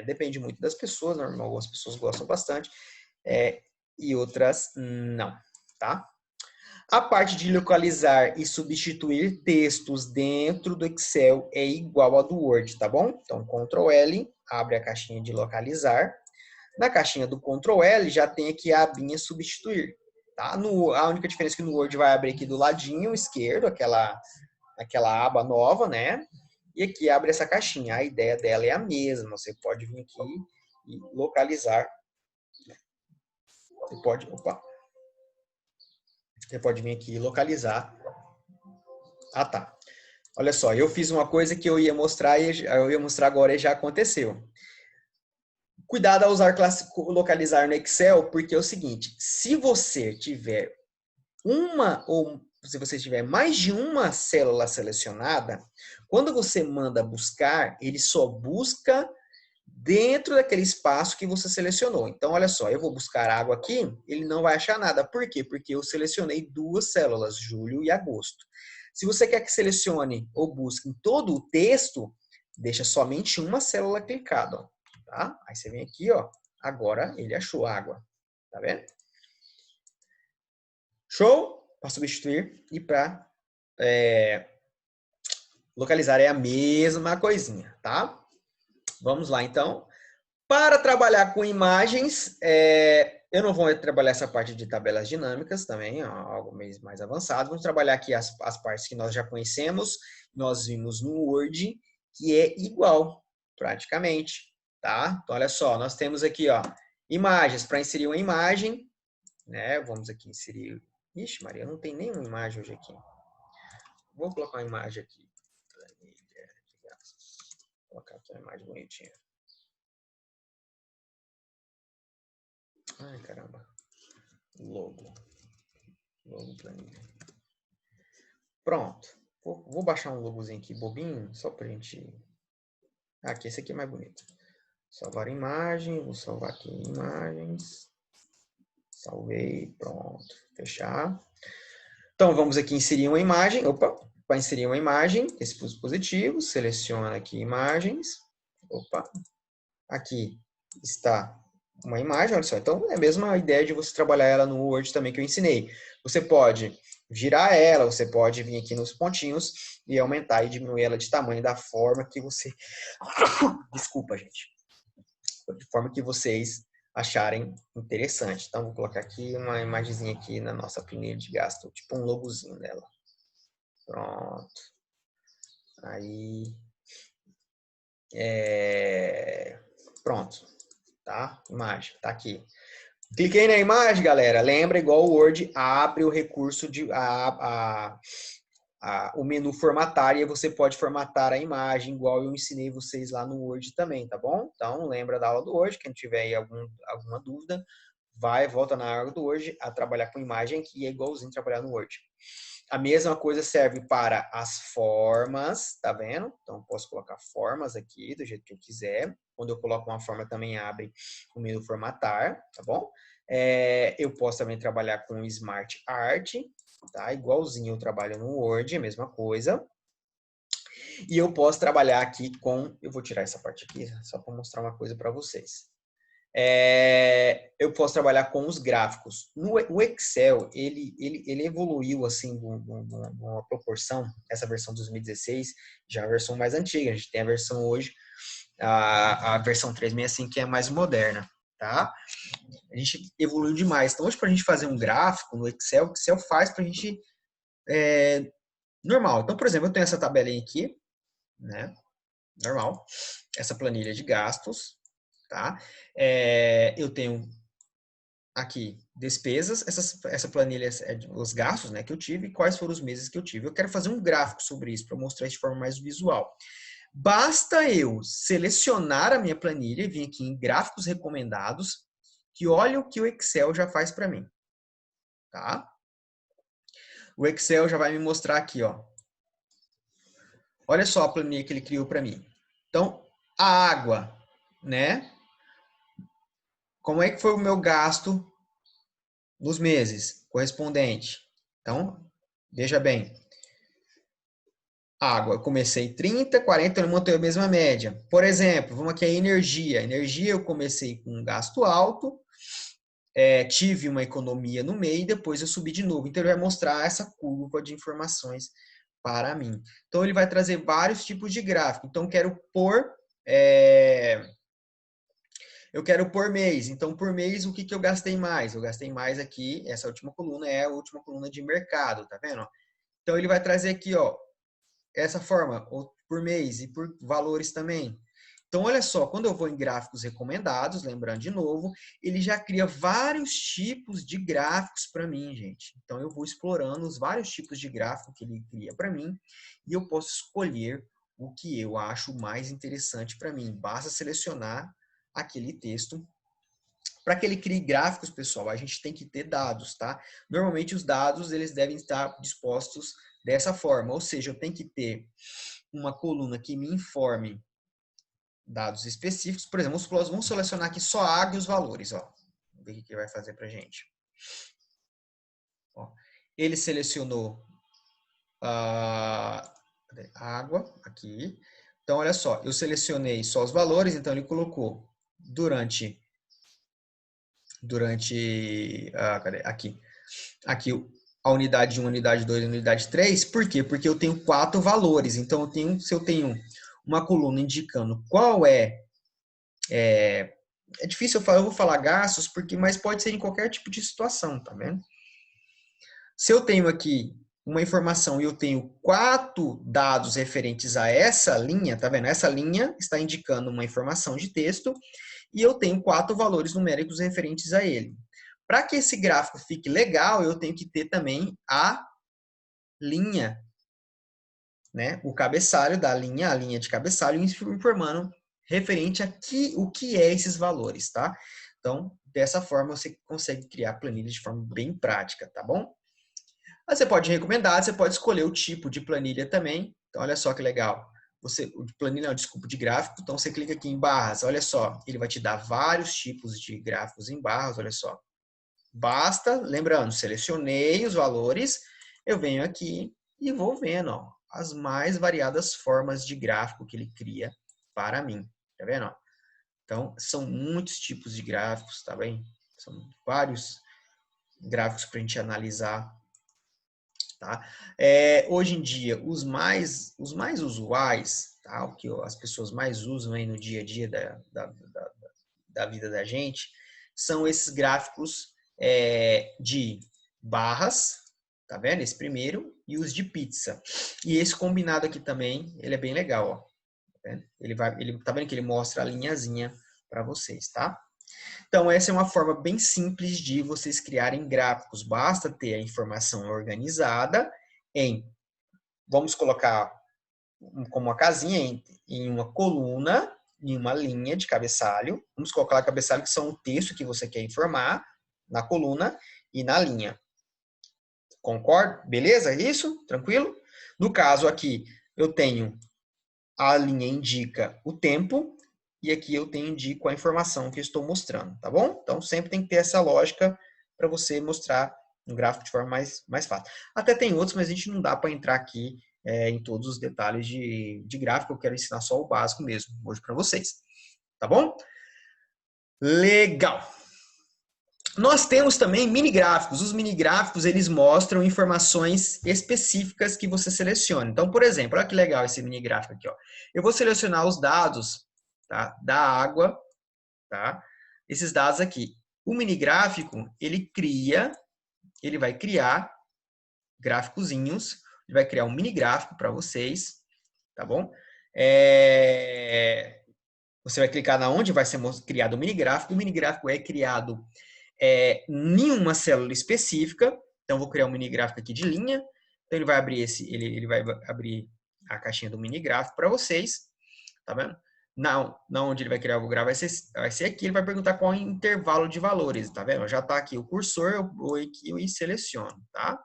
Speaker 1: Depende muito das pessoas, normal, algumas pessoas gostam bastante, e outras não, tá? A parte de localizar e substituir textos dentro do Excel é igual a do Word, tá bom? Então, Ctrl L, abre a caixinha de localizar. Na caixinha do Ctrl L já tem aqui a abinha substituir. Tá? A única diferença é que no Word vai abrir aqui do ladinho esquerdo, aquela aba nova, né? E aqui abre essa caixinha. A ideia dela é a mesma. Você pode vir aqui e localizar. Você pode vir aqui e localizar. Tá. Olha só, eu fiz uma coisa que eu ia mostrar agora e já aconteceu. Cuidado ao usar localizar no Excel, porque é o seguinte, se você tiver se você tiver mais de uma célula selecionada, quando você manda buscar, ele só busca dentro daquele espaço que você selecionou. Então, olha só, eu vou buscar água aqui, ele não vai achar nada. Por quê? Porque eu selecionei duas células, julho e agosto. Se você quer que selecione ou busque em todo o texto, deixa somente uma célula clicada. Ó, tá? Aí você vem aqui, ó, agora ele achou água. Tá vendo? Show? Para substituir e para localizar é a mesma coisinha, tá? Vamos lá, então. Para trabalhar com imagens, eu não vou trabalhar essa parte de tabelas dinâmicas também, algo mais avançado. Vamos trabalhar aqui as partes que nós já conhecemos, nós vimos no Word, que é igual, praticamente, tá? Então, olha só, nós temos aqui, ó, imagens. Para inserir uma imagem, né? Vamos aqui inserir... Ixi, Maria, não tem nenhuma imagem hoje aqui. Vou colocar uma imagem aqui. Vou colocar aqui uma imagem bonitinha. Ai, caramba. Logo planilha. Pronto. Vou baixar um logozinho aqui bobinho, só pra gente... Aqui, esse aqui é mais bonito. Salvar imagem, vou salvar aqui imagens. Salvei, pronto. Fechar. Então, vamos aqui inserir uma imagem. Opa, para inserir uma imagem, esse dispositivo, seleciona aqui imagens. Opa, aqui está uma imagem, olha só. Então, é a mesma ideia de você trabalhar ela no Word também que eu ensinei. Você pode girar ela, você pode vir aqui nos pontinhos e aumentar e diminuir ela de tamanho da forma que você... Desculpa, gente. De forma que vocês acharem interessante. Então, vou colocar aqui uma imagenzinha aqui na nossa planilha de gasto, tipo um logozinho dela. Pronto. Aí... Pronto. Tá? Imagem. Tá aqui. Cliquei na imagem, galera. Lembra, igual o Word, abre o recurso de... o menu formatar, e você pode formatar a imagem, igual eu ensinei vocês lá no Word também, tá bom? Então, lembra da aula do Word, quem tiver aí alguma dúvida, volta na aula do Word a trabalhar com imagem, que é igualzinho trabalhar no Word. A mesma coisa serve para as formas, tá vendo? Então, eu posso colocar formas aqui, do jeito que eu quiser. Quando eu coloco uma forma, também abre o menu formatar, tá bom? Eu posso também trabalhar com Smart Art, tá? Igualzinho eu trabalho no Word, a mesma coisa. E eu posso trabalhar aqui com... Eu vou tirar essa parte aqui, só para mostrar uma coisa para vocês. Eu posso trabalhar com os gráficos. O Excel, ele evoluiu assim, numa proporção, essa versão 2016, já a versão mais antiga. A gente tem a versão hoje, a versão 365, que é mais moderna, tá? A gente evoluiu demais. Então, hoje, para a gente fazer um gráfico no Excel, o Excel faz para a gente normal. Então, por exemplo, eu tenho essa tabelinha aqui, né? Normal. Essa planilha de gastos, tá? Eu tenho aqui despesas, essa planilha é os gastos, né, que eu tive e quais foram os meses que eu tive. Eu quero fazer um gráfico sobre isso para mostrar isso de forma mais visual. Basta eu selecionar a minha planilha e vir aqui em gráficos recomendados, que olha o que o Excel já faz para mim, tá? O Excel já vai me mostrar aqui, ó. Olha só a planilha que ele criou para mim. Então, a água, né? Como é que foi o meu gasto nos meses correspondente? Então, veja bem. Água, eu comecei 30, 40, eu mantenho a mesma média. Por exemplo, vamos aqui a energia. Energia eu comecei com um gasto alto, tive uma economia no meio e depois eu subi de novo. Então, ele vai mostrar essa curva de informações para mim. Então, ele vai trazer vários tipos de gráfico. Então, eu quero por mês. Então, por mês, o que eu gastei mais? Eu gastei mais aqui, essa última coluna é a última coluna de mercado, tá vendo? Então, ele vai trazer aqui, ó, essa forma, por mês e por valores também. Então, olha só, quando eu vou em gráficos recomendados, lembrando de novo, ele já cria vários tipos de gráficos para mim, gente. Então, eu vou explorando os vários tipos de gráfico que ele cria para mim e eu posso escolher o que eu acho mais interessante para mim. Basta selecionar aquele texto. Para que ele crie gráficos, pessoal, a gente tem que ter dados, tá? Normalmente, os dados, eles devem estar dispostos dessa forma, ou seja, eu tenho que ter uma coluna que me informe dados específicos. Por exemplo, vamos selecionar aqui só a água e os valores, ó. Vamos ver o que ele vai fazer para a gente. Ó, ele selecionou a água aqui. Então, olha só, eu selecionei só os valores, então ele colocou durante cadê? Aqui a unidade 1, unidade 2, unidade 3. Por quê? Porque eu tenho 4 valores. Então, se eu tenho uma coluna indicando qual é difícil eu vou falar gastos, mas pode ser em qualquer tipo de situação, tá vendo? Se eu tenho aqui uma informação e eu tenho 4 dados referentes a essa linha, tá vendo? Essa linha está indicando uma informação de texto e eu tenho 4 valores numéricos referentes a ele. Para que esse gráfico fique legal, eu tenho que ter também a linha né, o cabeçalho da linha, a linha de cabeçalho, informando referente a o que é esses valores, tá? Então, dessa forma, você consegue criar planilhas de forma bem prática, tá bom? Mas você pode recomendar, você pode escolher o tipo de planilha também. Então, olha só que legal. Planilha, não, desculpa, de gráfico. Então, você clica aqui em barras. Olha só, ele vai te dar vários tipos de gráficos em barras. Olha só. Basta, lembrando, selecionei os valores. Eu venho aqui e vou vendo, ó, as mais variadas formas de gráfico que ele cria para mim. Tá vendo? Ó? Então, são muitos tipos de gráficos, tá bem? São vários gráficos para a gente analisar. Tá? Hoje em dia, os mais usuais, tá? O que as pessoas mais usam aí no dia a dia da vida da gente, são esses gráficos de barras, tá vendo? Esse primeiro, e os de pizza. E esse combinado aqui também, ele é bem legal, ó. Tá vendo? Tá vendo que ele mostra a linhazinha para vocês, tá? Então, essa é uma forma bem simples de vocês criarem gráficos. Basta ter a informação organizada vamos colocar como uma casinha, em uma coluna, em uma linha de cabeçalho. Vamos colocar cabeçalho que são o texto que você quer informar na coluna e na linha. Concorda? Beleza? Isso? Tranquilo? No caso aqui, eu tenho a linha indica o tempo e aqui eu indico a informação que eu estou mostrando, tá bom? Então, sempre tem que ter essa lógica para você mostrar um gráfico de forma mais fácil. Até tem outros, mas a gente não dá para entrar aqui em todos os detalhes de gráfico. Eu quero ensinar só o básico mesmo hoje para vocês, tá bom? Legal! Nós temos também mini gráficos. Os mini gráficos, eles mostram informações específicas que você seleciona. Então, por exemplo, olha que legal esse mini gráfico aqui, ó. Eu vou selecionar os dados, tá, da água, tá? Esses dados aqui. O mini gráfico, ele vai criar gráficozinhos, ele vai criar um mini gráfico para vocês, tá bom? Você vai clicar na onde vai ser criado o mini gráfico. O mini gráfico é criado em uma célula específica. Então, vou criar um mini gráfico aqui de linha. Então, ele vai abrir ele vai abrir a caixinha do mini gráfico para vocês. Tá vendo? Na onde ele vai criar o gráfico vai ser aqui. Ele vai perguntar qual é o intervalo de valores. Tá vendo? Já está aqui o cursor, eu vou aqui e seleciono, tá?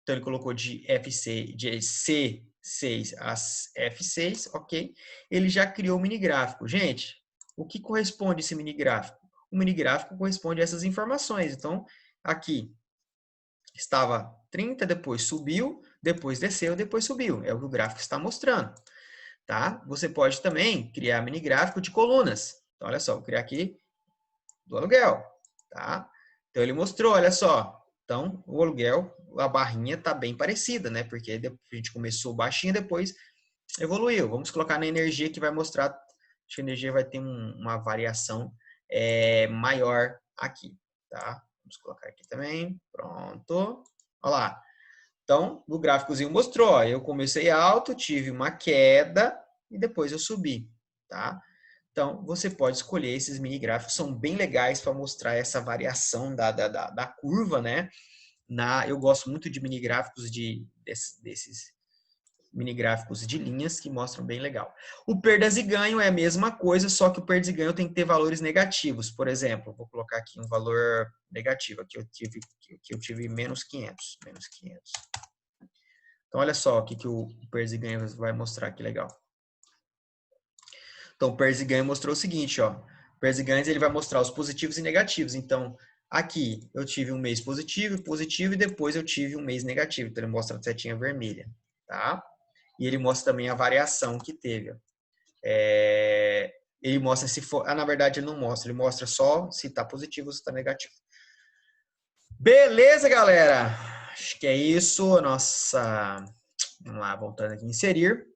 Speaker 1: Então, ele colocou de C6 a F6, ok? Ele já criou o mini gráfico. Gente, o que corresponde a esse mini gráfico? O mini gráfico corresponde a essas informações. Então, aqui estava 30, depois subiu, depois desceu, depois subiu. É o que o gráfico está mostrando, tá? Você pode também criar mini gráfico de colunas. Então, olha só, vou criar aqui do aluguel, tá? Então, ele mostrou, olha só. Então, o aluguel, a barrinha está bem parecida, né? Porque a gente começou baixinho, depois evoluiu. Vamos colocar na energia que vai mostrar, acho que a energia vai ter uma variação maior aqui, tá? Vamos colocar aqui também, pronto. Olha lá. Então, o gráficozinho mostrou, ó, eu comecei alto, tive uma queda e depois eu subi, tá? Então, você pode escolher esses mini gráficos, são bem legais para mostrar essa variação da curva, né? Eu gosto muito de mini gráficos desses mini gráficos de linhas que mostram bem legal. O perdas e ganho é a mesma coisa, só que o perdas e ganho tem que ter valores negativos. Por exemplo, vou colocar aqui um valor negativo. Aqui eu tive menos 500. Então, olha só o que o perdas e ganho vai mostrar, que legal. Então, o perdas e ganho mostrou o seguinte, ó. O perdas e ganhos ele vai mostrar os positivos e negativos. Então, aqui eu tive um mês positivo e depois eu tive um mês negativo. Então, ele mostra a setinha vermelha, tá? E ele mostra também a variação que teve. Ele mostra se for... na verdade, ele não mostra. Ele mostra só se está positivo ou se está negativo. Beleza, galera? Acho que é isso. Nossa... Vamos lá, voltando aqui. Inserir.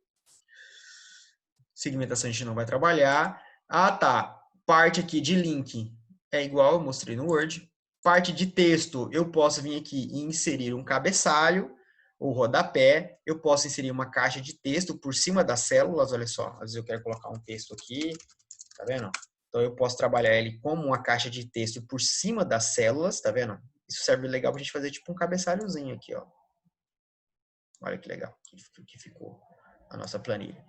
Speaker 1: Segmentação a gente não vai trabalhar. Ah, tá. Parte aqui de link é igual, eu mostrei no Word. Parte de texto, eu posso vir aqui e inserir um cabeçalho ou rodapé. Eu posso inserir uma caixa de texto por cima das células, olha só. Às vezes eu quero colocar um texto aqui, tá vendo? Então eu posso trabalhar ele como uma caixa de texto por cima das células, tá vendo? Isso serve legal pra gente fazer tipo um cabeçalhozinho aqui, ó. Olha que legal que ficou a nossa planilha.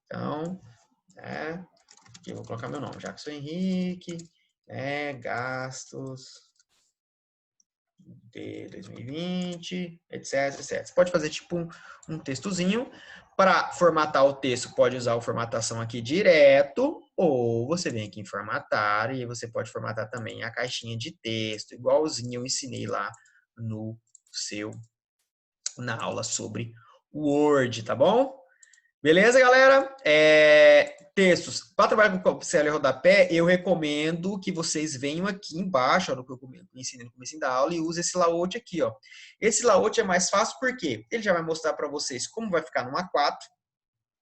Speaker 1: Então, aqui eu vou colocar meu nome, Jackson Henrique, gastos de 2020, etc, etc. Você pode fazer tipo um textozinho. Para formatar o texto, pode usar a formatação aqui direto, ou você vem aqui em formatar, e você pode formatar também a caixinha de texto, igualzinho eu ensinei lá na aula sobre Word, tá bom? Beleza, galera? Textos. Para trabalhar com CL e rodapé, eu recomendo que vocês venham aqui embaixo, no que eu ensinei no começo da aula, e use esse layout aqui, ó. Esse layout é mais fácil porque ele já vai mostrar para vocês como vai ficar no A4,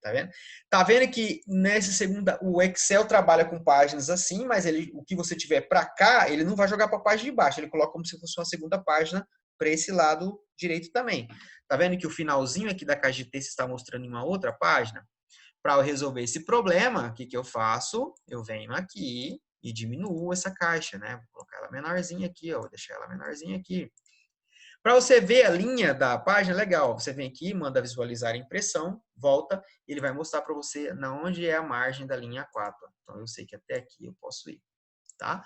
Speaker 1: tá vendo? Tá vendo que nessa segunda, o Excel trabalha com páginas assim, mas o que você tiver para cá, ele não vai jogar para a página de baixo, ele coloca como se fosse uma segunda página para esse lado direito também. Tá vendo que o finalzinho aqui da caixa de texto está mostrando em uma outra página? Para eu resolver esse problema, o que eu faço? Eu venho aqui e diminuo essa caixa, né? Vou colocar ela menorzinha aqui, ó, vou deixar ela menorzinha aqui. Para você ver a linha da página, legal. Você vem aqui, manda visualizar a impressão, volta, ele vai mostrar para você na onde é a margem da linha 4. Então, eu sei que até aqui eu posso ir, tá?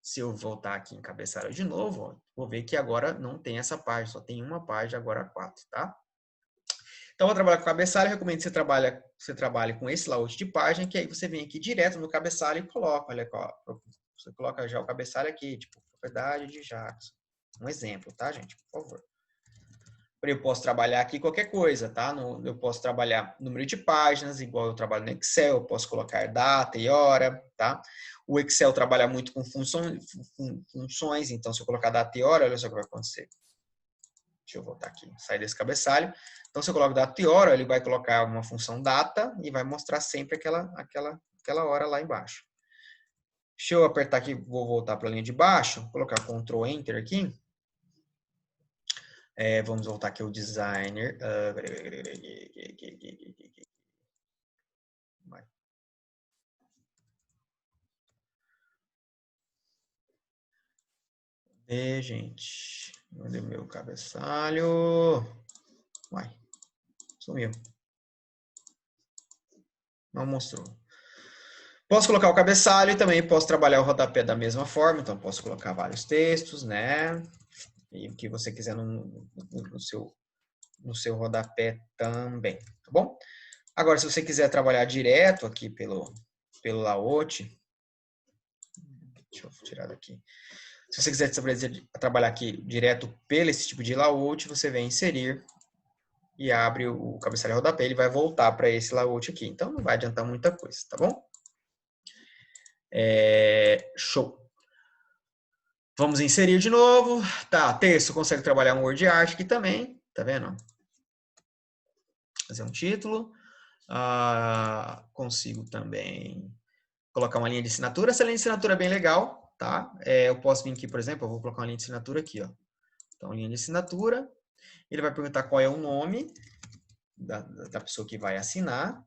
Speaker 1: Se eu voltar aqui em cabeçalho de novo, ó, vou ver que agora não tem essa página, só tem uma página, agora 4, tá? Então, vou trabalhar com cabeçalho, eu recomendo que você trabalhe com esse layout de página, que aí você vem aqui direto no cabeçalho e coloca, olha, você coloca já o cabeçalho aqui, tipo, propriedade de Jackson. Um exemplo, tá, gente? Por favor. Eu posso trabalhar aqui qualquer coisa, tá? Eu posso trabalhar número de páginas, igual eu trabalho no Excel, eu posso colocar data e hora, tá? O Excel trabalha muito com funções, então se eu colocar data e hora, olha só o que vai acontecer. Deixa eu voltar aqui, sair desse cabeçalho. Então, se eu coloco data e hora, ele vai colocar uma função data e vai mostrar sempre aquela hora lá embaixo. Deixa eu apertar aqui, vou voltar para a linha de baixo, colocar Ctrl Enter aqui. Vamos voltar aqui ao designer. Gente. Cadê meu cabeçalho? Uai, sumiu. Não mostrou. Posso colocar o cabeçalho e também posso trabalhar o rodapé da mesma forma. Então, posso colocar vários textos, né? E o que você quiser no seu rodapé também, tá bom? Agora, se você quiser trabalhar direto aqui pelo layout, deixa eu tirar daqui. Se você quiser trabalhar aqui direto pelo esse tipo de layout, você vem inserir e abre o cabeçalho rodapé, ele vai voltar para esse layout aqui. Então, não vai adiantar muita coisa, tá bom? Show. Vamos inserir de novo. Tá, texto, consegue trabalhar um word art aqui também, tá vendo? Fazer um título. Consigo também colocar uma linha de assinatura. Essa linha de assinatura é bem legal, tá? Eu posso vir aqui, por exemplo, eu vou colocar uma linha de assinatura aqui, ó. Então, linha de assinatura. Ele vai perguntar qual é o nome da pessoa que vai assinar.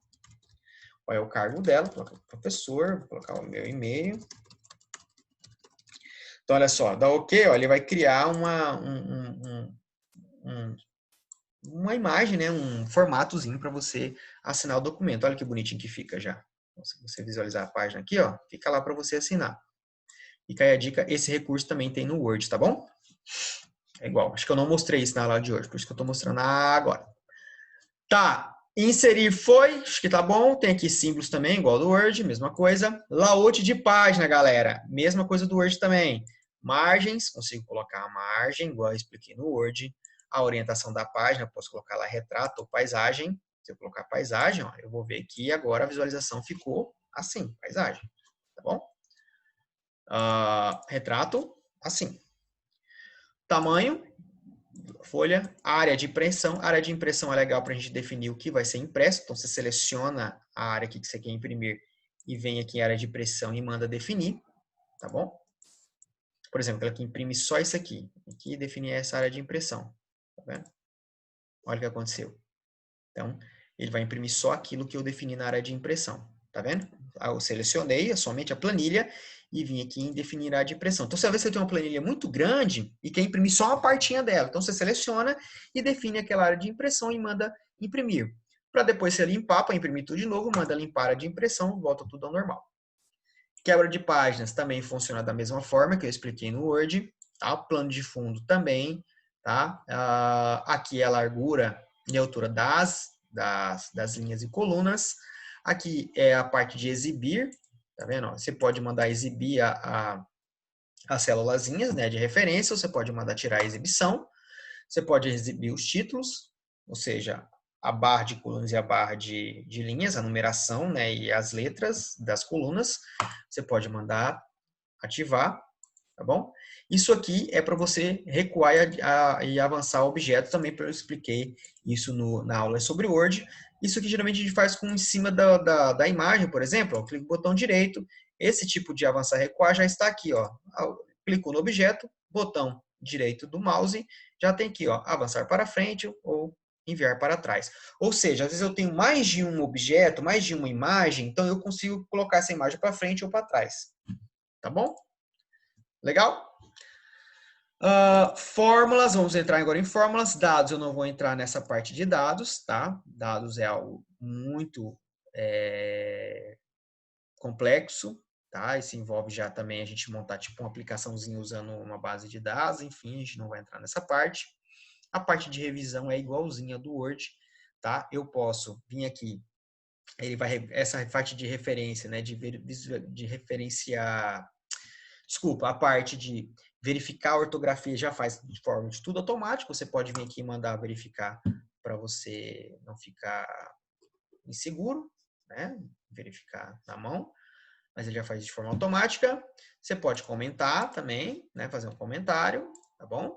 Speaker 1: Qual é o cargo dela, vou colocar o professor, vou colocar o meu e-mail. Então, olha só, dá OK, ó, ele vai criar uma imagem, né, um formatozinho para você assinar o documento. Olha que bonitinho que fica já. Então, se você visualizar a página aqui, ó, fica lá para você assinar. Fica aí a dica, esse recurso também tem no Word, tá bom? É igual, acho que eu não mostrei isso na aula de hoje, por isso que eu estou mostrando agora. Tá, inserir foi, acho que tá bom. Tem aqui símbolos também, igual do Word, mesma coisa. Layout de página, galera, mesma coisa do Word também. Margens, consigo colocar a margem, igual eu expliquei no Word. A orientação da página, posso colocar lá retrato ou paisagem. Se eu colocar paisagem, ó, eu vou ver que agora a visualização ficou assim, paisagem, tá bom? Retrato, assim. Tamanho, folha, área de impressão. A área de impressão é legal para a gente definir o que vai ser impresso. Então, você seleciona a área que você quer imprimir e vem aqui em área de impressão e manda definir, tá bom? Por exemplo, ela que imprime só isso aqui. Aqui definir essa área de impressão, tá vendo? Olha o que aconteceu. Então, ele vai imprimir só aquilo que eu defini na área de impressão, tá vendo? Eu selecionei somente a planilha e vim aqui em definir a de impressão. Então, você vai ver que você tem uma planilha muito grande e quer imprimir só uma partinha dela. Então, você seleciona e define aquela área de impressão e manda imprimir. Para depois você limpar, para imprimir tudo de novo, manda limpar a área de impressão, volta tudo ao normal. Quebra de páginas também funciona da mesma forma que eu expliquei no Word. Tá? Plano de fundo também. Tá? Aqui é a largura e altura das linhas e colunas. Aqui é a parte de exibir. Tá vendo? Você pode mandar exibir as célulazinhas, né, de referência. Você pode mandar tirar a exibição. Você pode exibir os títulos, ou seja, a barra de colunas e a barra de linhas, a numeração, né, e as letras das colunas. Você pode mandar ativar, tá bom? Isso aqui é para você recuar e avançar o objeto também, eu expliquei isso na aula sobre Word. Isso aqui geralmente a gente faz em cima da imagem, por exemplo, ó, clica no botão direito, esse tipo de avançar e recuar já está aqui, ó. Clicou no objeto, botão direito do mouse, já tem aqui, ó, avançar para frente ou enviar para trás. Ou seja, às vezes eu tenho mais de um objeto, mais de uma imagem, então eu consigo colocar essa imagem para frente ou para trás. Tá bom? Legal? Fórmulas, vamos entrar agora em fórmulas. Dados, eu não vou entrar nessa parte de dados, tá? Dados é algo muito complexo, tá? Isso envolve já também a gente montar tipo uma aplicaçãozinha usando uma base de dados, enfim, a gente não vai entrar nessa parte. A parte de revisão é igualzinha do Word, tá? Eu posso vir aqui, essa parte de referência, né? De referenciar, desculpa, a parte de verificar a ortografia já faz de forma de tudo automático. Você pode vir aqui e mandar verificar para você não ficar inseguro, né? Verificar na mão, mas ele já faz de forma automática. Você pode comentar também, né? Fazer um comentário, tá bom?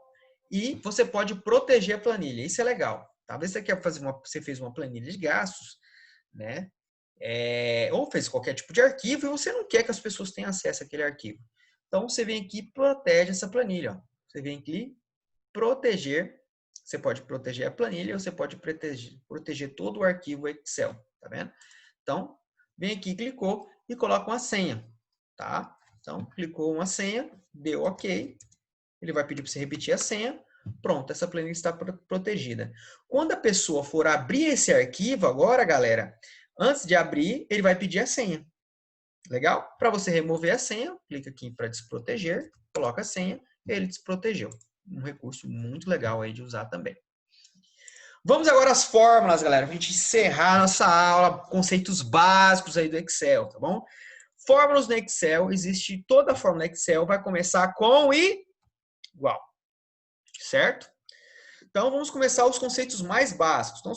Speaker 1: E você pode proteger a planilha. Isso é legal. Talvez você quer fazer você fez uma planilha de gastos, né? Ou fez qualquer tipo de arquivo e você não quer que as pessoas tenham acesso àquele arquivo. Então, você vem aqui e protege essa planilha. Ó. Você vem aqui, proteger. Você pode proteger a planilha ou você pode proteger todo o arquivo Excel. Tá vendo? Então, vem aqui, clicou e coloca uma senha. Tá? Então, clicou uma senha, deu OK. Ele vai pedir para você repetir a senha. Pronto, essa planilha está protegida. Quando a pessoa for abrir esse arquivo agora, galera, antes de abrir, ele vai pedir a senha. Legal? Para você remover a senha, clica aqui para desproteger, coloca a senha, e ele desprotegeu. Um recurso muito legal aí de usar também. Vamos agora às fórmulas, galera, para a gente encerrar a nossa aula, conceitos básicos aí do Excel, tá bom? Fórmulas no Excel, existe toda a fórmula no Excel, vai começar com igual, certo? Então, vamos começar os conceitos mais básicos. Então,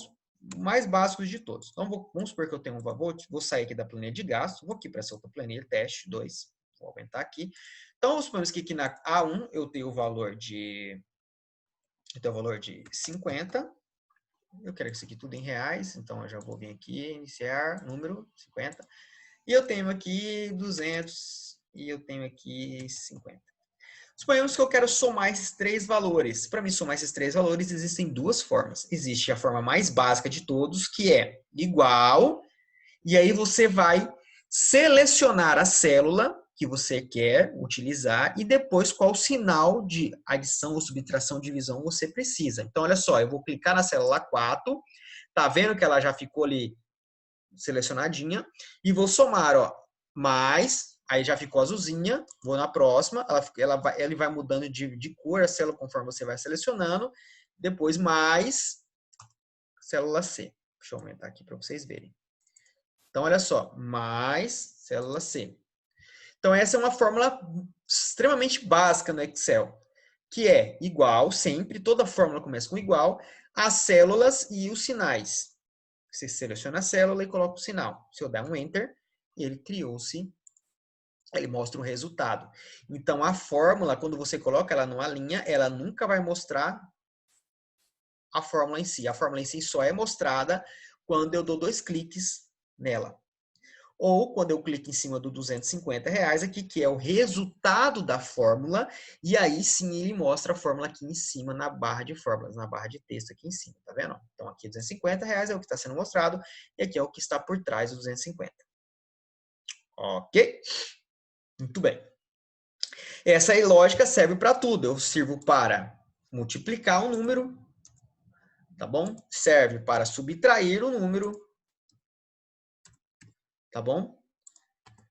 Speaker 1: mais básicos de todos. Então, vamos supor que eu tenho vou sair aqui da planilha de gasto, vou aqui para essa outra planilha, teste 2, vou aumentar aqui. Então, supomos que aqui na A1 eu tenho o valor de 50. Eu quero isso aqui tudo em reais, então eu já vou vir aqui, iniciar, número 50. E eu tenho aqui 200 e eu tenho aqui 50. Suponhamos que eu quero somar esses três valores. Para mim somar esses três valores, existem duas formas. Existe a forma mais básica de todos, que é igual, e aí você vai selecionar a célula que você quer utilizar e depois qual sinal de adição ou subtração, divisão você precisa. Então, olha só, eu vou clicar na célula 4, tá vendo que ela já ficou ali selecionadinha, e vou somar, ó, mais, aí já ficou azulzinha, vou na próxima, ele vai mudando de cor a célula conforme você vai selecionando, depois mais célula C. Deixa eu aumentar aqui para vocês verem. Então, olha só, mais célula C. Então, essa é uma fórmula extremamente básica no Excel, que é igual sempre, toda fórmula começa com igual, as células e os sinais. Você seleciona a célula e coloca o sinal. Se eu der um Enter, ele criou-se, ele mostra o resultado. Então, a fórmula, quando você coloca ela numa linha, ela nunca vai mostrar a fórmula em si. A fórmula em si só é mostrada quando eu dou 2 cliques nela. Ou quando eu clico em cima do R$250 aqui, que é o resultado da fórmula, e aí sim ele mostra a fórmula aqui em cima na barra de fórmulas, na barra de texto aqui em cima, tá vendo? Então aqui R$250 é o que está sendo mostrado, e aqui é o que está por trás do 250. Ok? Muito bem. Essa aí lógica serve para tudo. Eu sirvo para multiplicar um número, tá bom? Serve para subtrair o número, tá bom?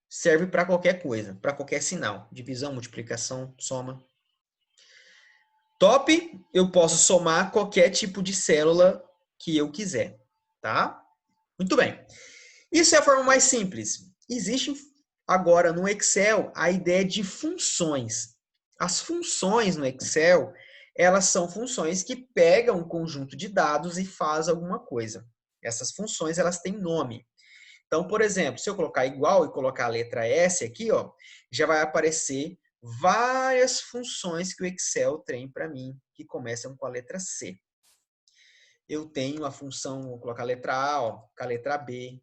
Speaker 1: Serve para qualquer coisa, para qualquer sinal. Divisão, multiplicação, soma. Top, eu posso somar qualquer tipo de célula que eu quiser, tá? Muito bem. Isso é a forma mais simples. Existe agora no Excel a ideia de funções. As funções no Excel, elas são funções que pegam um conjunto de dados e faz alguma coisa. Essas funções, elas têm nome. Então, por exemplo, se eu colocar igual e colocar a letra S aqui, ó, já vai aparecer várias funções que o Excel tem para mim, que começam com a letra C. Eu tenho a função, vou colocar a letra A, ó, com a letra B,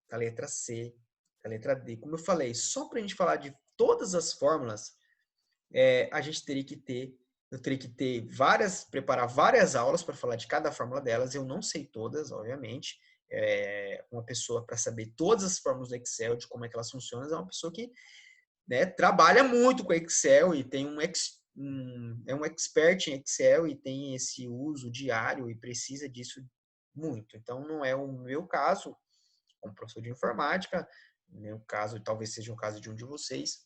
Speaker 1: com a letra C, com a letra D. Como eu falei, só para a gente falar de todas as fórmulas, a gente teria que ter, eu teria que ter preparar várias aulas para falar de cada fórmula delas. Eu não sei todas, obviamente. Uma pessoa para saber todas as fórmulas do Excel, de como é que elas funcionam, é uma pessoa que, né, trabalha muito com Excel e tem é um expert em Excel e tem esse uso diário e precisa disso muito. Então, não é o meu caso, como professor de informática, no meu caso, talvez seja o caso de um de vocês,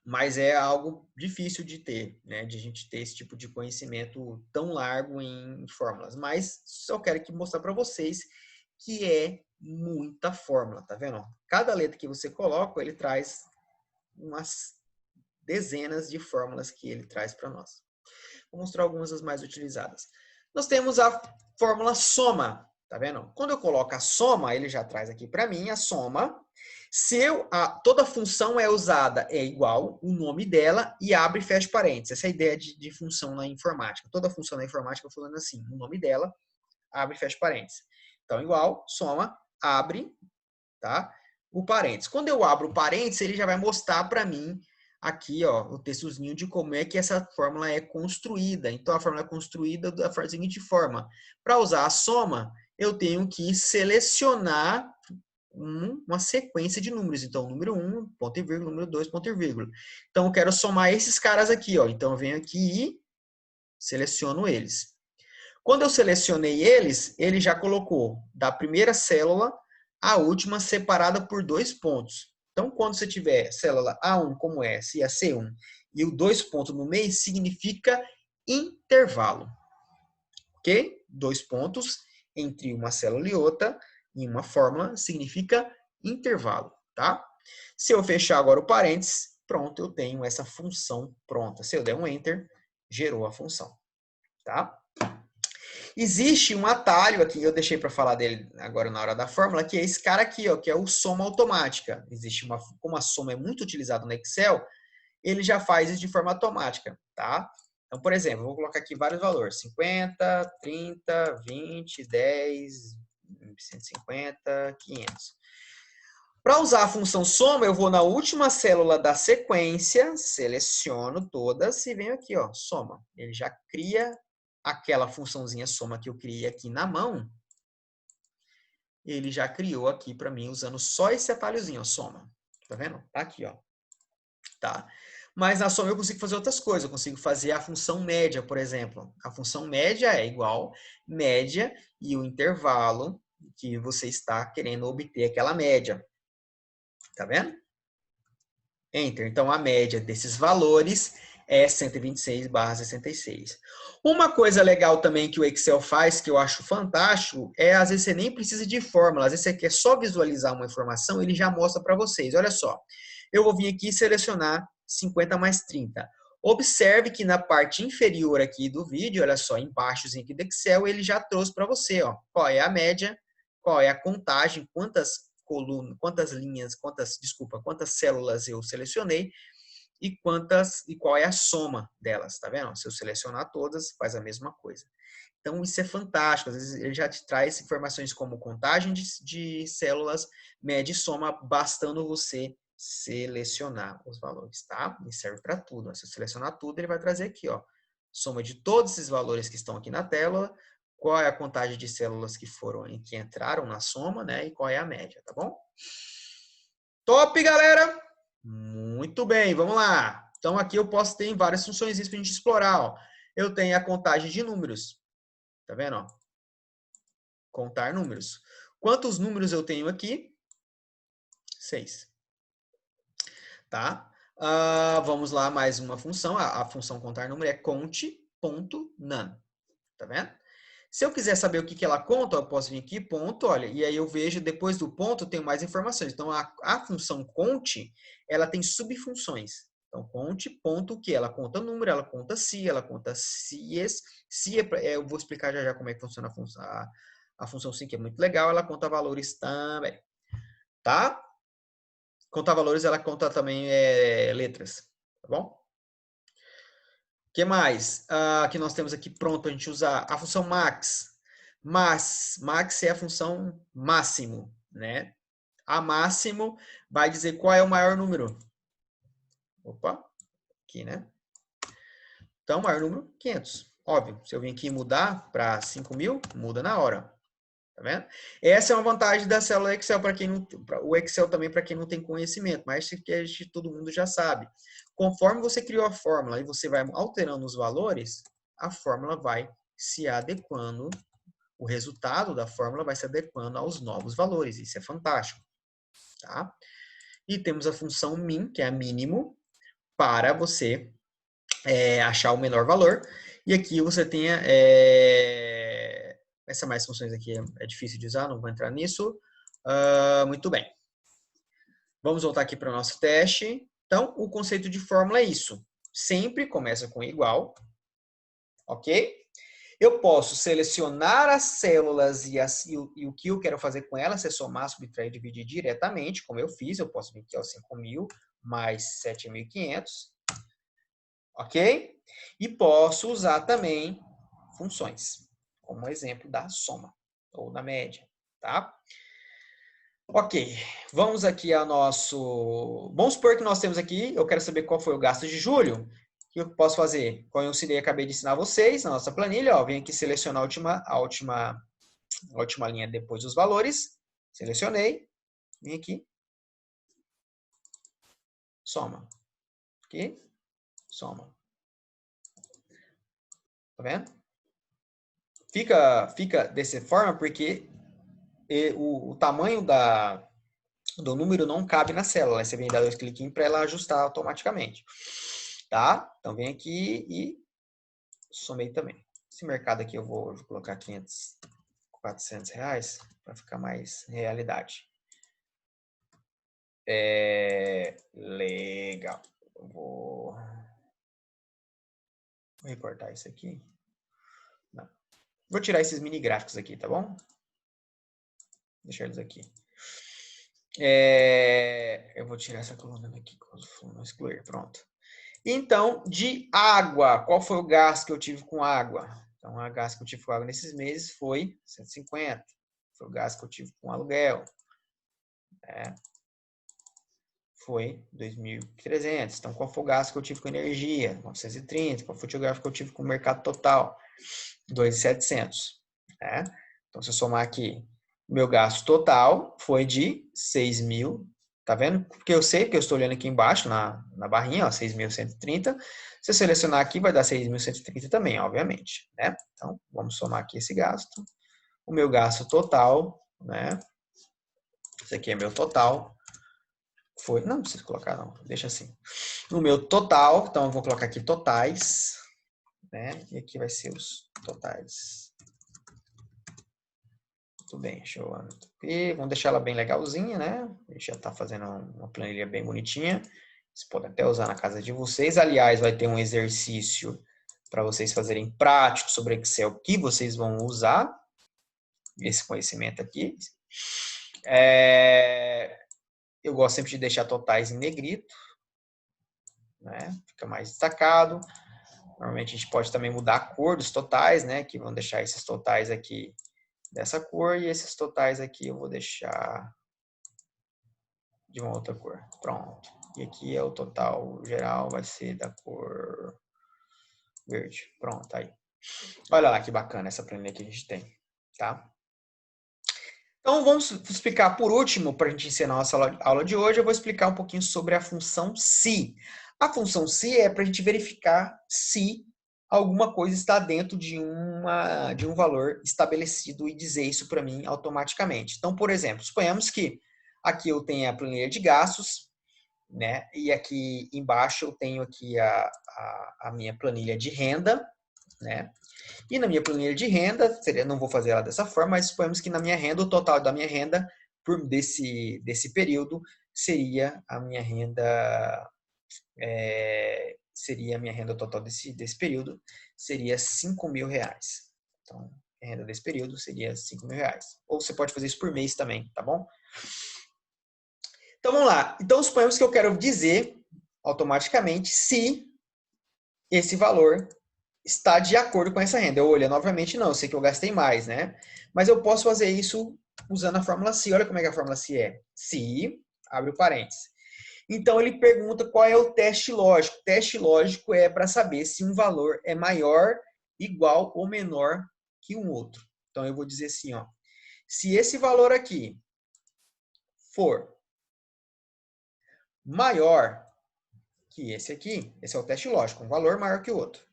Speaker 1: mas é algo difícil de ter, né? De a gente ter esse tipo de conhecimento tão largo em fórmulas. Mas só quero aqui mostrar para vocês que é muita fórmula, tá vendo? Cada letra que você coloca, ele traz umas dezenas de fórmulas que ele traz para nós. Vou mostrar algumas das mais utilizadas. Nós temos a fórmula soma, tá vendo? Quando eu coloco a soma, ele já traz aqui para mim a soma. Toda função é usada, é igual, o nome dela, e abre e fecha parênteses. Essa é a ideia de função na informática. Toda função na informática, eu falando assim, o nome dela, abre e fecha parênteses. Então, igual, soma, abre, tá? O parênteses. Quando eu abro o parênteses, ele já vai mostrar para mim aqui, ó, o textozinho de como é que essa fórmula é construída. Então, a fórmula é construída da seguinte forma. Para usar a soma, eu tenho que selecionar uma sequência de números. Então, número 1, ponto e vírgula, número 2, ponto e vírgula. Então, eu quero somar esses caras aqui, ó. Então, eu venho aqui e seleciono eles. Quando eu selecionei eles, ele já colocou da primeira célula à última separada por 2 pontos. Então, quando você tiver célula A1 como essa e a C1 e o 2 pontos no meio, significa intervalo. Ok? 2 pontos entre uma célula e outra em uma fórmula significa intervalo, tá? Se eu fechar agora o parênteses, pronto, eu tenho essa função pronta. Se eu der um enter, gerou a função, tá? Existe um atalho aqui, eu deixei para falar dele agora na hora da fórmula, que é esse cara aqui, ó, que é o soma automática. Como a soma é muito utilizada no Excel, ele já faz isso de forma automática, tá? Então, por exemplo, eu vou colocar aqui vários valores: 50, 30, 20, 10, 150, 500. Para usar a função soma, eu vou na última célula da sequência, seleciono todas e venho aqui, ó, soma. Ele já cria aquela funçãozinha soma que eu criei aqui na mão. Ele já criou aqui para mim usando só esse atalhozinho, ó, soma. Tá vendo? Tá aqui, ó. Tá? Mas na soma eu consigo fazer outras coisas. Eu consigo fazer a função média, por exemplo. A função média é igual média e o intervalo que você está querendo obter aquela média. Tá vendo? Enter. Então, a média desses valores é 126/66. Uma coisa legal também que o Excel faz, que eu acho fantástico, às vezes você nem precisa de fórmula. Às vezes você quer só visualizar uma informação, ele já mostra para vocês. Olha só, eu vou vir aqui e selecionar 50 mais 30. Observe que na parte inferior aqui do vídeo, olha só, embaixo aqui do Excel, ele já trouxe para você, ó, qual é a média, qual é a contagem, quantas colunas, quantas células eu selecionei e qual é a soma delas, tá vendo? Se eu selecionar todas, faz a mesma coisa. Então, isso é fantástico. Às vezes, ele já te traz informações como contagem de células, média e soma, bastando você selecionar os valores, tá? E serve para tudo. Se eu selecionar tudo, ele vai trazer aqui, ó, soma de todos esses valores que estão aqui na tela, qual é a contagem de células que entraram na soma, né? E qual é a média, tá bom? Top, galera? Muito bem, vamos lá. Então, aqui eu posso ter várias funções para a gente explorar. Ó. Eu tenho a contagem de números. Tá vendo? Ó? Contar números. Quantos números eu tenho aqui? 6. Tá? Vamos lá, mais uma função. A função contar número é conte.none. Tá vendo? Se eu quiser saber o que ela conta, eu posso vir aqui, ponto, olha, e aí eu vejo, depois do ponto, tem mais informações. Então, a função conte, ela tem subfunções. Então, conte, ponto, o que? Ela conta número, ela conta se, ela conta sies. Se eu vou explicar já como é que funciona a função sim, que é muito legal. Ela conta valores também, tá? Contar valores, ela conta também letras, tá bom? O que mais? Que nós temos aqui pronto para a gente usar a função max. Max é a função máximo, né? A máximo vai dizer qual é o maior número. Opa, aqui, né? Então, o maior número, 500. Óbvio, se eu vim aqui mudar para 5.000, muda na hora. Tá vendo? Essa é uma vantagem da célula Excel para quem não, o Excel também para quem não tem conhecimento, mas que todo mundo já sabe. Conforme você criou a fórmula e você vai alterando os valores, a fórmula vai se adequando, o resultado da fórmula vai se adequando aos novos valores. Isso é fantástico, tá? E temos a função min, que é a mínimo, para você achar o menor valor. E aqui você tem essa mais funções aqui é difícil de usar, não vou entrar nisso. Muito bem. Vamos voltar aqui para o nosso teste. Então, o conceito de fórmula é isso. Sempre começa com igual, ok? Eu posso selecionar as células e o que eu quero fazer com elas, é somar, subtrair e dividir diretamente, como eu fiz. Eu posso vir aqui, ó, 5.000 mais 7.500, ok? E posso usar também funções, como exemplo da soma ou da média, tá? Ok, vamos aqui ao nosso... Vamos supor que nós temos aqui, eu quero saber qual foi o gasto de julho. O que eu posso fazer? Como eu acabei de ensinar vocês na nossa planilha, ó, vem aqui selecionar a última linha depois dos valores. Selecionei, vem aqui, soma. Aqui, soma. Tá vendo? Fica dessa forma porque o tamanho do número não cabe na célula. Você vem dar 2 cliquinhos para ela ajustar automaticamente. Tá? Então, vem aqui e somei também. Esse mercado aqui eu vou colocar 500, 400 reais para ficar mais realidade. Legal. Eu vou recortar isso aqui. Não. Vou tirar esses mini gráficos aqui, tá bom? Deixar eles aqui. Eu vou tirar essa coluna aqui, vou excluir, pronto. Então, de água, qual foi o gasto que eu tive com água? Então, o gasto que eu tive com água nesses meses foi 150. Foi o gasto que eu tive com aluguel. Foi 2.300. Então, qual foi o gasto que eu tive com energia? 930. Qual foi o gasto que eu tive com o mercado total? 2.700. Então, se eu somar aqui, meu gasto total foi de 6.000. Tá vendo? Porque eu sei, porque eu estou olhando aqui embaixo, na barrinha, ó, 6.130. Se eu selecionar aqui, vai dar 6.130 também, obviamente, né? Então, vamos somar aqui esse gasto. O meu gasto total, né? Esse aqui é meu total. Foi, não precisa colocar não, deixa assim. O meu total, então eu vou colocar aqui totais, né? E aqui vai ser os totais. Muito bem, deixa eu aqui. Vamos deixar ela bem legalzinha, né? A gente já está fazendo uma planilha bem bonitinha. Vocês podem até usar na casa de vocês. Aliás, vai ter um exercício para vocês fazerem prático sobre Excel que vocês vão usar esse conhecimento aqui. Eu gosto sempre de deixar totais em negrito, né? Fica mais destacado. Normalmente a gente pode também mudar a cor dos totais, né? Que vão deixar esses totais aqui dessa cor e esses totais aqui eu vou deixar de uma outra cor. Pronto. E aqui é o total geral, vai ser da cor verde. Pronto, aí. Olha lá que bacana essa planilha que a gente tem, tá? Então, vamos explicar por último, para a gente encerrar a nossa aula de hoje, eu vou explicar um pouquinho sobre a função se. A função se é para a gente verificar se alguma coisa está dentro de um valor estabelecido e dizer isso para mim automaticamente. Então, por exemplo, suponhamos que aqui eu tenho a planilha de gastos, né? E aqui embaixo eu tenho aqui a minha planilha de renda, né? E na minha planilha de renda, não vou fazer ela dessa forma, mas suponhamos que na minha renda, o total da minha renda desse período seria a minha renda, seria a minha renda total desse período, seria R$ 5.000. Então, a renda desse período seria R$ 5.000. Ou você pode fazer isso por mês também, tá bom? Então, vamos lá. Então, suponhamos que eu quero dizer automaticamente se esse valor está de acordo com essa renda. Eu olho novamente, não, eu sei que eu gastei mais, né? Mas eu posso fazer isso usando a fórmula se. Olha como é que a fórmula se é. Se, abre o parênteses. Então, ele pergunta qual é o teste lógico. O teste lógico é para saber se um valor é maior, igual ou menor que um outro. Então, eu vou dizer assim, ó. Se esse valor aqui for maior que esse aqui, esse é o teste lógico, um valor maior que o outro.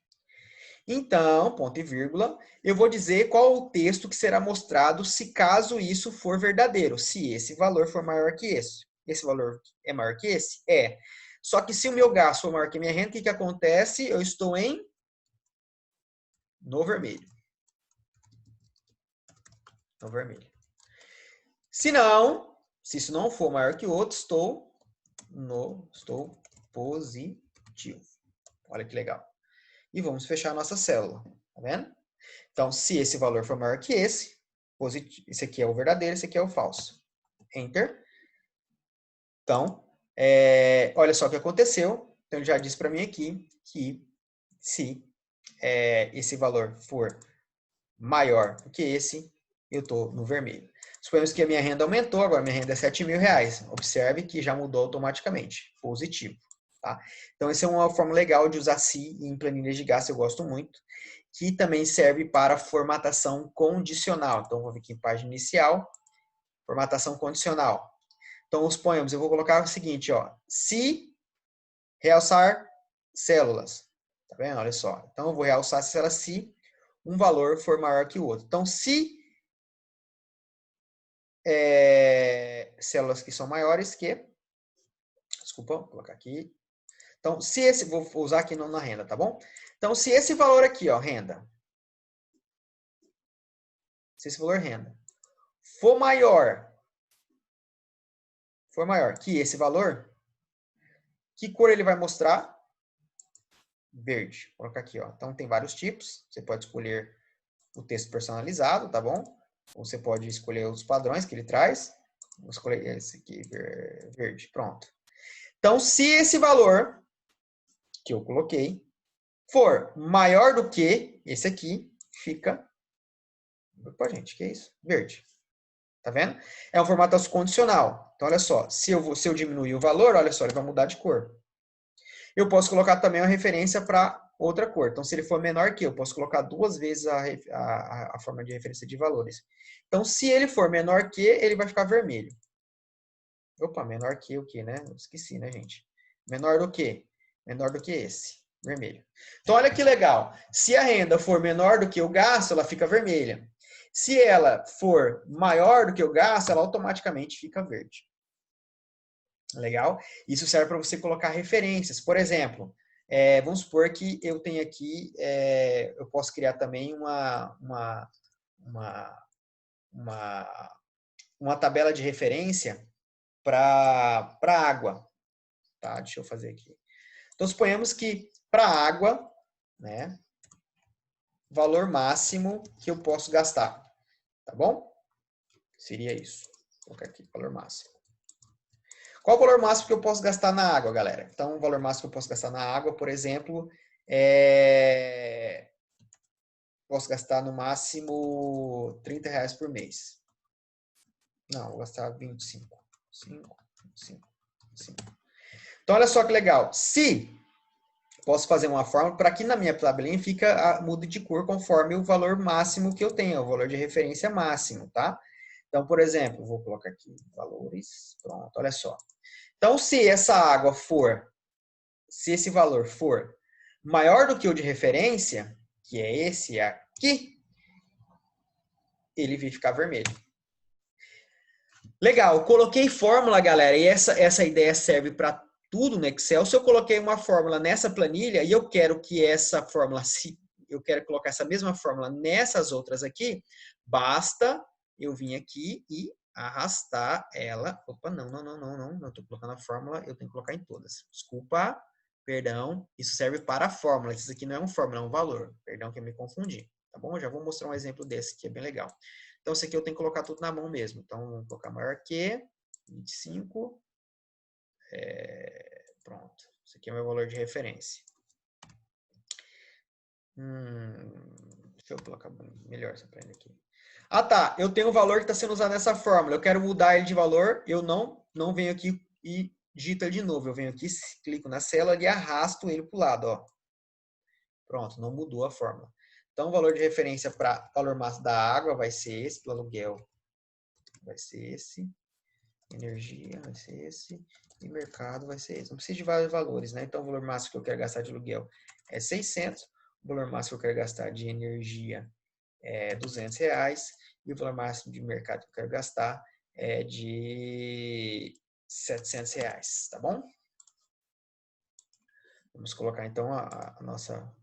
Speaker 1: Então, ponto e vírgula, eu vou dizer qual o texto que será mostrado se caso isso for verdadeiro. Se esse valor for maior que esse. Esse valor é maior que esse? É. Só que se o meu gasto for maior que a minha renda, o que acontece? Eu estou no vermelho. No vermelho. Se não, se isso não for maior que o outro, estou positivo. Olha que legal. E vamos fechar a nossa célula. Tá vendo? Então, se esse valor for maior que esse aqui é o verdadeiro, esse aqui é o falso. Enter. Então, olha só o que aconteceu. Então, ele já disse para mim aqui que se esse valor for maior do que esse, eu estou no vermelho. Suponhamos que a minha renda aumentou, agora minha renda é R$ 7.000. Observe que já mudou automaticamente, positivo. Tá? Então, essa é uma forma legal de usar se em planilhas de gasto, eu gosto muito, que também serve para formatação condicional. Então, vou vir aqui em página inicial, formatação condicional. Então, os poemas, eu vou colocar o seguinte, ó, se realçar células. Tá vendo? Olha só. Então, eu vou realçar a célula se um valor for maior que o outro. Então, se células que são maiores que... Desculpa, vou colocar aqui. Então, se esse... Vou usar aqui na renda, tá bom? Então, se esse valor aqui, ó, renda. Se esse valor renda for maior que esse valor, que cor ele vai mostrar? Verde. Vou colocar aqui, ó. Então, tem vários tipos. Você pode escolher o texto personalizado, tá bom? Ou você pode escolher os padrões que ele traz. Vou escolher esse aqui, verde. Pronto. Então, se esse valor que eu coloquei for maior do que esse aqui, fica... Opa, gente, que é isso? Verde. Tá vendo? É um formato condicional. Então, olha só. Se eu diminuir o valor, olha só, ele vai mudar de cor. Eu posso colocar também uma referência para outra cor. Então, se ele for menor que eu posso colocar 2 vezes a forma de referência de valores. Então, se ele for menor que, ele vai ficar vermelho. Opa, menor que o que, né? Eu esqueci, né, gente? Menor do que? Menor do que esse, vermelho. Então, olha que legal. Se a renda for menor do que o gasto, ela fica vermelha. Se ela for maior do que o gasto, ela automaticamente fica verde. Legal? Isso serve para você colocar referências. Por exemplo, vamos supor que eu tenho aqui, eu posso criar também uma tabela de referência para água. Tá? Deixa eu fazer aqui. Então, suponhamos que para água, né, valor máximo que eu posso gastar. Tá bom? Seria isso. Vou colocar aqui, valor máximo. Qual o valor máximo que eu posso gastar na água, galera? Então, o valor máximo que eu posso gastar na água, por exemplo, posso gastar no máximo R$ 30 por mês. Não, vou gastar 25. 5, 25, 25. Então, olha só que legal. Se posso fazer uma fórmula para que na minha tabelinha mude de cor conforme o valor máximo que eu tenho, o valor de referência máximo, tá? Então, por exemplo, vou colocar aqui valores, pronto, olha só. Então, se essa água for, se esse valor for maior do que o de referência, que é esse aqui, ele vai ficar vermelho. Legal, coloquei fórmula, galera, e essa ideia serve para tudo no Excel. Se eu coloquei uma fórmula nessa planilha e eu quero que essa fórmula, se eu quero colocar essa mesma fórmula nessas outras aqui, basta eu vir aqui e arrastar ela. Opa, não estou colocando a fórmula, eu tenho que colocar em todas. Desculpa, perdão, isso serve para a fórmula. Isso aqui não é uma fórmula, é um valor. Perdão que eu me confundi, tá bom? Eu já vou mostrar um exemplo desse que é bem legal. Então, isso aqui eu tenho que colocar tudo na mão mesmo. Então, vou colocar maior que 25. Pronto. Isso aqui é o meu valor de referência. Deixa eu colocar melhor essa planilha aqui. Ah, tá. Eu tenho o valor que está sendo usado nessa fórmula. Eu quero mudar ele de valor. Eu não venho aqui e digito ele de novo. Eu venho aqui, clico na célula e arrasto ele para o lado. Ó. Pronto, não mudou a fórmula. Então, o valor de referência para valor máximo da água vai ser esse, do aluguel vai ser esse, energia vai ser esse, e mercado vai ser esse. Não precisa de vários valores, né? Então, o valor máximo que eu quero gastar de aluguel é 600, o valor máximo que eu quero gastar de energia é R$200, e o valor máximo de mercado que eu quero gastar é de R$700, tá bom? Vamos colocar, então, a nossa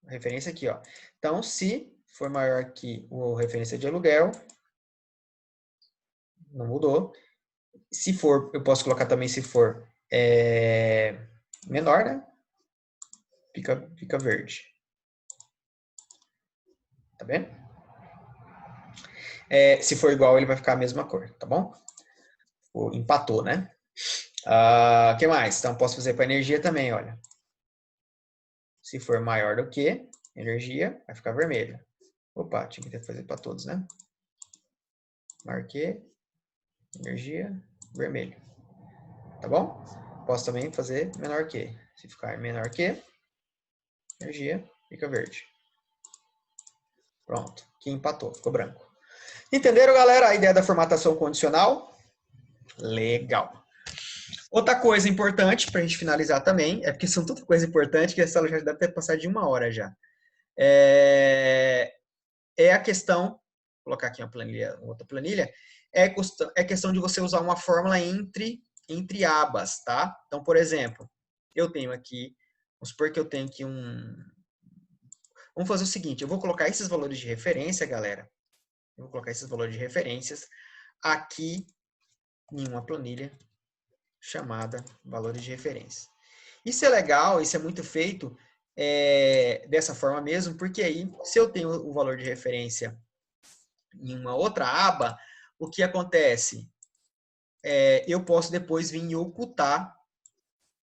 Speaker 1: referência aqui, ó. Então, se for maior que a referência de aluguel, não mudou. Se for, eu posso colocar também se for menor, né? Fica verde. Tá vendo? Se for igual, ele vai ficar a mesma cor, tá bom? Empatou, né? O que mais? Então, posso fazer para energia também, olha. Se for maior do que energia, vai ficar vermelho. Opa, tinha que fazer para todos, né? Maior que energia, vermelho. Tá bom? Posso também fazer menor que. Se ficar menor que energia, fica verde. Pronto. Aqui empatou, ficou branco. Entenderam, galera, a ideia da formatação condicional? Legal. Outra coisa importante para a gente finalizar também, é porque são tanta coisa importante que essa aula já deve ter passado de 1 hora já. É a questão, vou colocar aqui outra planilha, é questão de você usar uma fórmula entre abas, tá? Então, por exemplo, eu tenho aqui, vamos supor que eu tenho aqui Vamos fazer o seguinte, eu vou colocar esses valores de referência, galera. Eu vou colocar esses valores de referências aqui em uma planilha chamada valores de referência. Isso é legal, isso é muito feito dessa forma mesmo, porque aí, se eu tenho o valor de referência em uma outra aba, o que acontece? Eu posso depois vir e ocultar,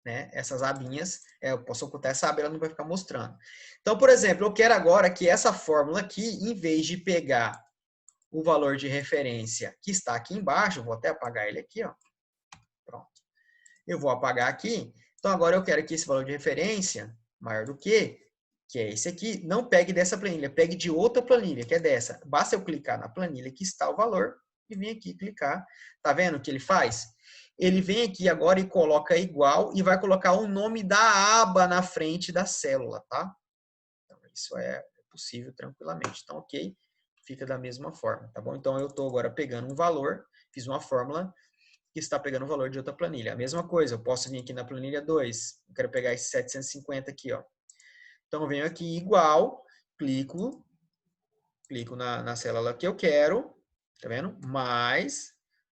Speaker 1: né, essas abinhas, eu posso ocultar essa aba, ela não vai ficar mostrando. Então, por exemplo, eu quero agora que essa fórmula aqui, em vez de pegar o valor de referência que está aqui embaixo, vou até apagar ele aqui, ó. Pronto. Eu vou apagar aqui. Então, agora eu quero que esse valor de referência, maior do que é esse aqui, não pegue dessa planilha, pegue de outra planilha, que é dessa. Basta eu clicar na planilha que está o valor e vir aqui clicar. Tá vendo o que ele faz? Ele vem aqui agora e coloca igual e vai colocar o nome da aba na frente da célula, tá? Então, isso é possível tranquilamente. Então, ok, fica da mesma forma, tá bom? Então, eu estou agora pegando um valor, fiz uma fórmula que está pegando o valor de outra planilha. A mesma coisa, eu posso vir aqui na planilha 2, eu quero pegar esse 750 aqui, ó. Então, eu venho aqui igual, clico na célula que eu quero, tá vendo? Mais,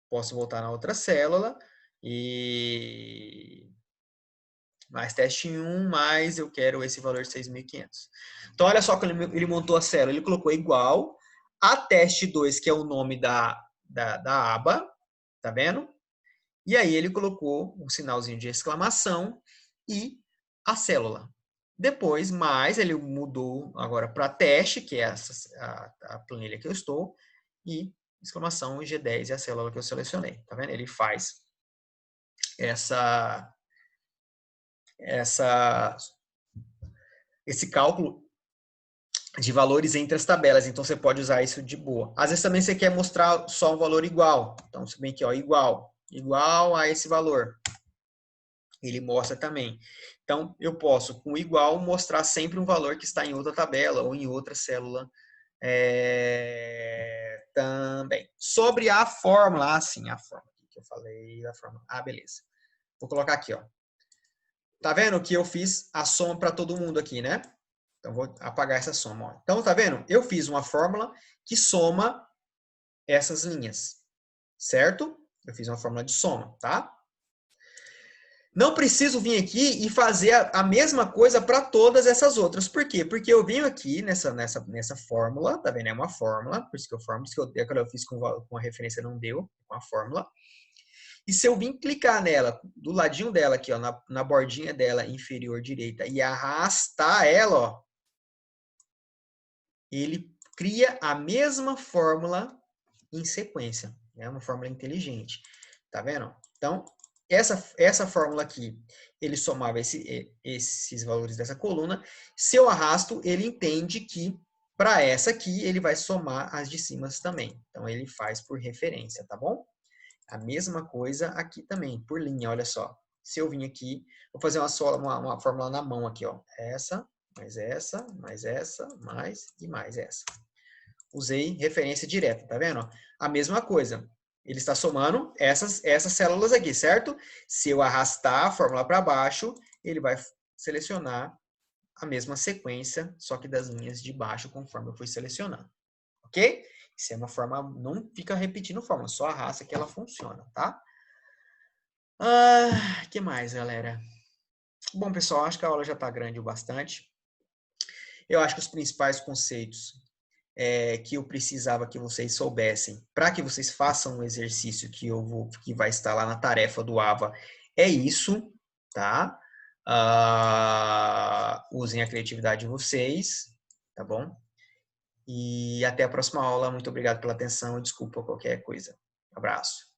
Speaker 1: posso voltar na outra célula e mais teste 1, mais eu quero esse valor de 6.500. Então, olha só quando ele montou a célula, ele colocou igual a teste 2, que é o nome da aba, tá vendo? E aí ele colocou um sinalzinho de exclamação e a célula. Depois, mais, ele mudou agora para teste, que é a planilha que eu estou, e exclamação G10 é a célula que eu selecionei. Tá vendo? Ele faz esse cálculo de valores entre as tabelas. Então, você pode usar isso de boa. Às vezes também você quer mostrar só um valor igual. Então, você vem aqui, ó, igual a esse valor. Ele mostra também. Então, eu posso, com igual, mostrar sempre um valor que está em outra tabela ou em outra célula também. Sobre a fórmula, sim, a fórmula que eu falei, a fórmula. Beleza. Vou colocar aqui, ó. Tá vendo que eu fiz a soma para todo mundo aqui, né? Então, vou apagar essa soma. Ó. Então, tá vendo? Eu fiz uma fórmula que soma essas linhas, certo? Eu fiz uma fórmula de soma, tá? Não preciso vir aqui e fazer a mesma coisa para todas essas outras. Por quê? Porque eu venho aqui nessa fórmula, tá vendo? É uma fórmula, por isso que eu formo, isso que eu fiz com a referência não deu, com a fórmula. E se eu vim clicar nela, do ladinho dela aqui, ó, na bordinha dela inferior direita, e arrastar ela, ó, ele cria a mesma fórmula em sequência. É uma fórmula inteligente. Tá vendo? Então, essa fórmula aqui, ele somava esses valores dessa coluna. Se eu arrasto, ele entende que para essa aqui, ele vai somar as de cima também. Então, ele faz por referência, tá bom? A mesma coisa aqui também, por linha, olha só. Se eu vim aqui, vou fazer uma fórmula na mão aqui, ó. Essa, mais essa, mais essa, mais e mais essa. Usei referência direta, tá vendo? A mesma coisa. Ele está somando essas células aqui, certo? Se eu arrastar a fórmula para baixo, ele vai selecionar a mesma sequência, só que das linhas de baixo, conforme eu fui selecionando. Ok? Isso é uma forma, não fica repetindo fórmula, só arrasta que ela funciona, tá? Que mais, galera? Bom, pessoal, acho que a aula já está grande o bastante. Eu acho que os principais conceitos que eu precisava que vocês soubessem para que vocês façam um exercício que vai estar lá na tarefa do AVA é isso, tá? Usem a criatividade de vocês, tá bom? E até a próxima aula. Muito obrigado pela atenção e desculpa qualquer coisa. Abraço.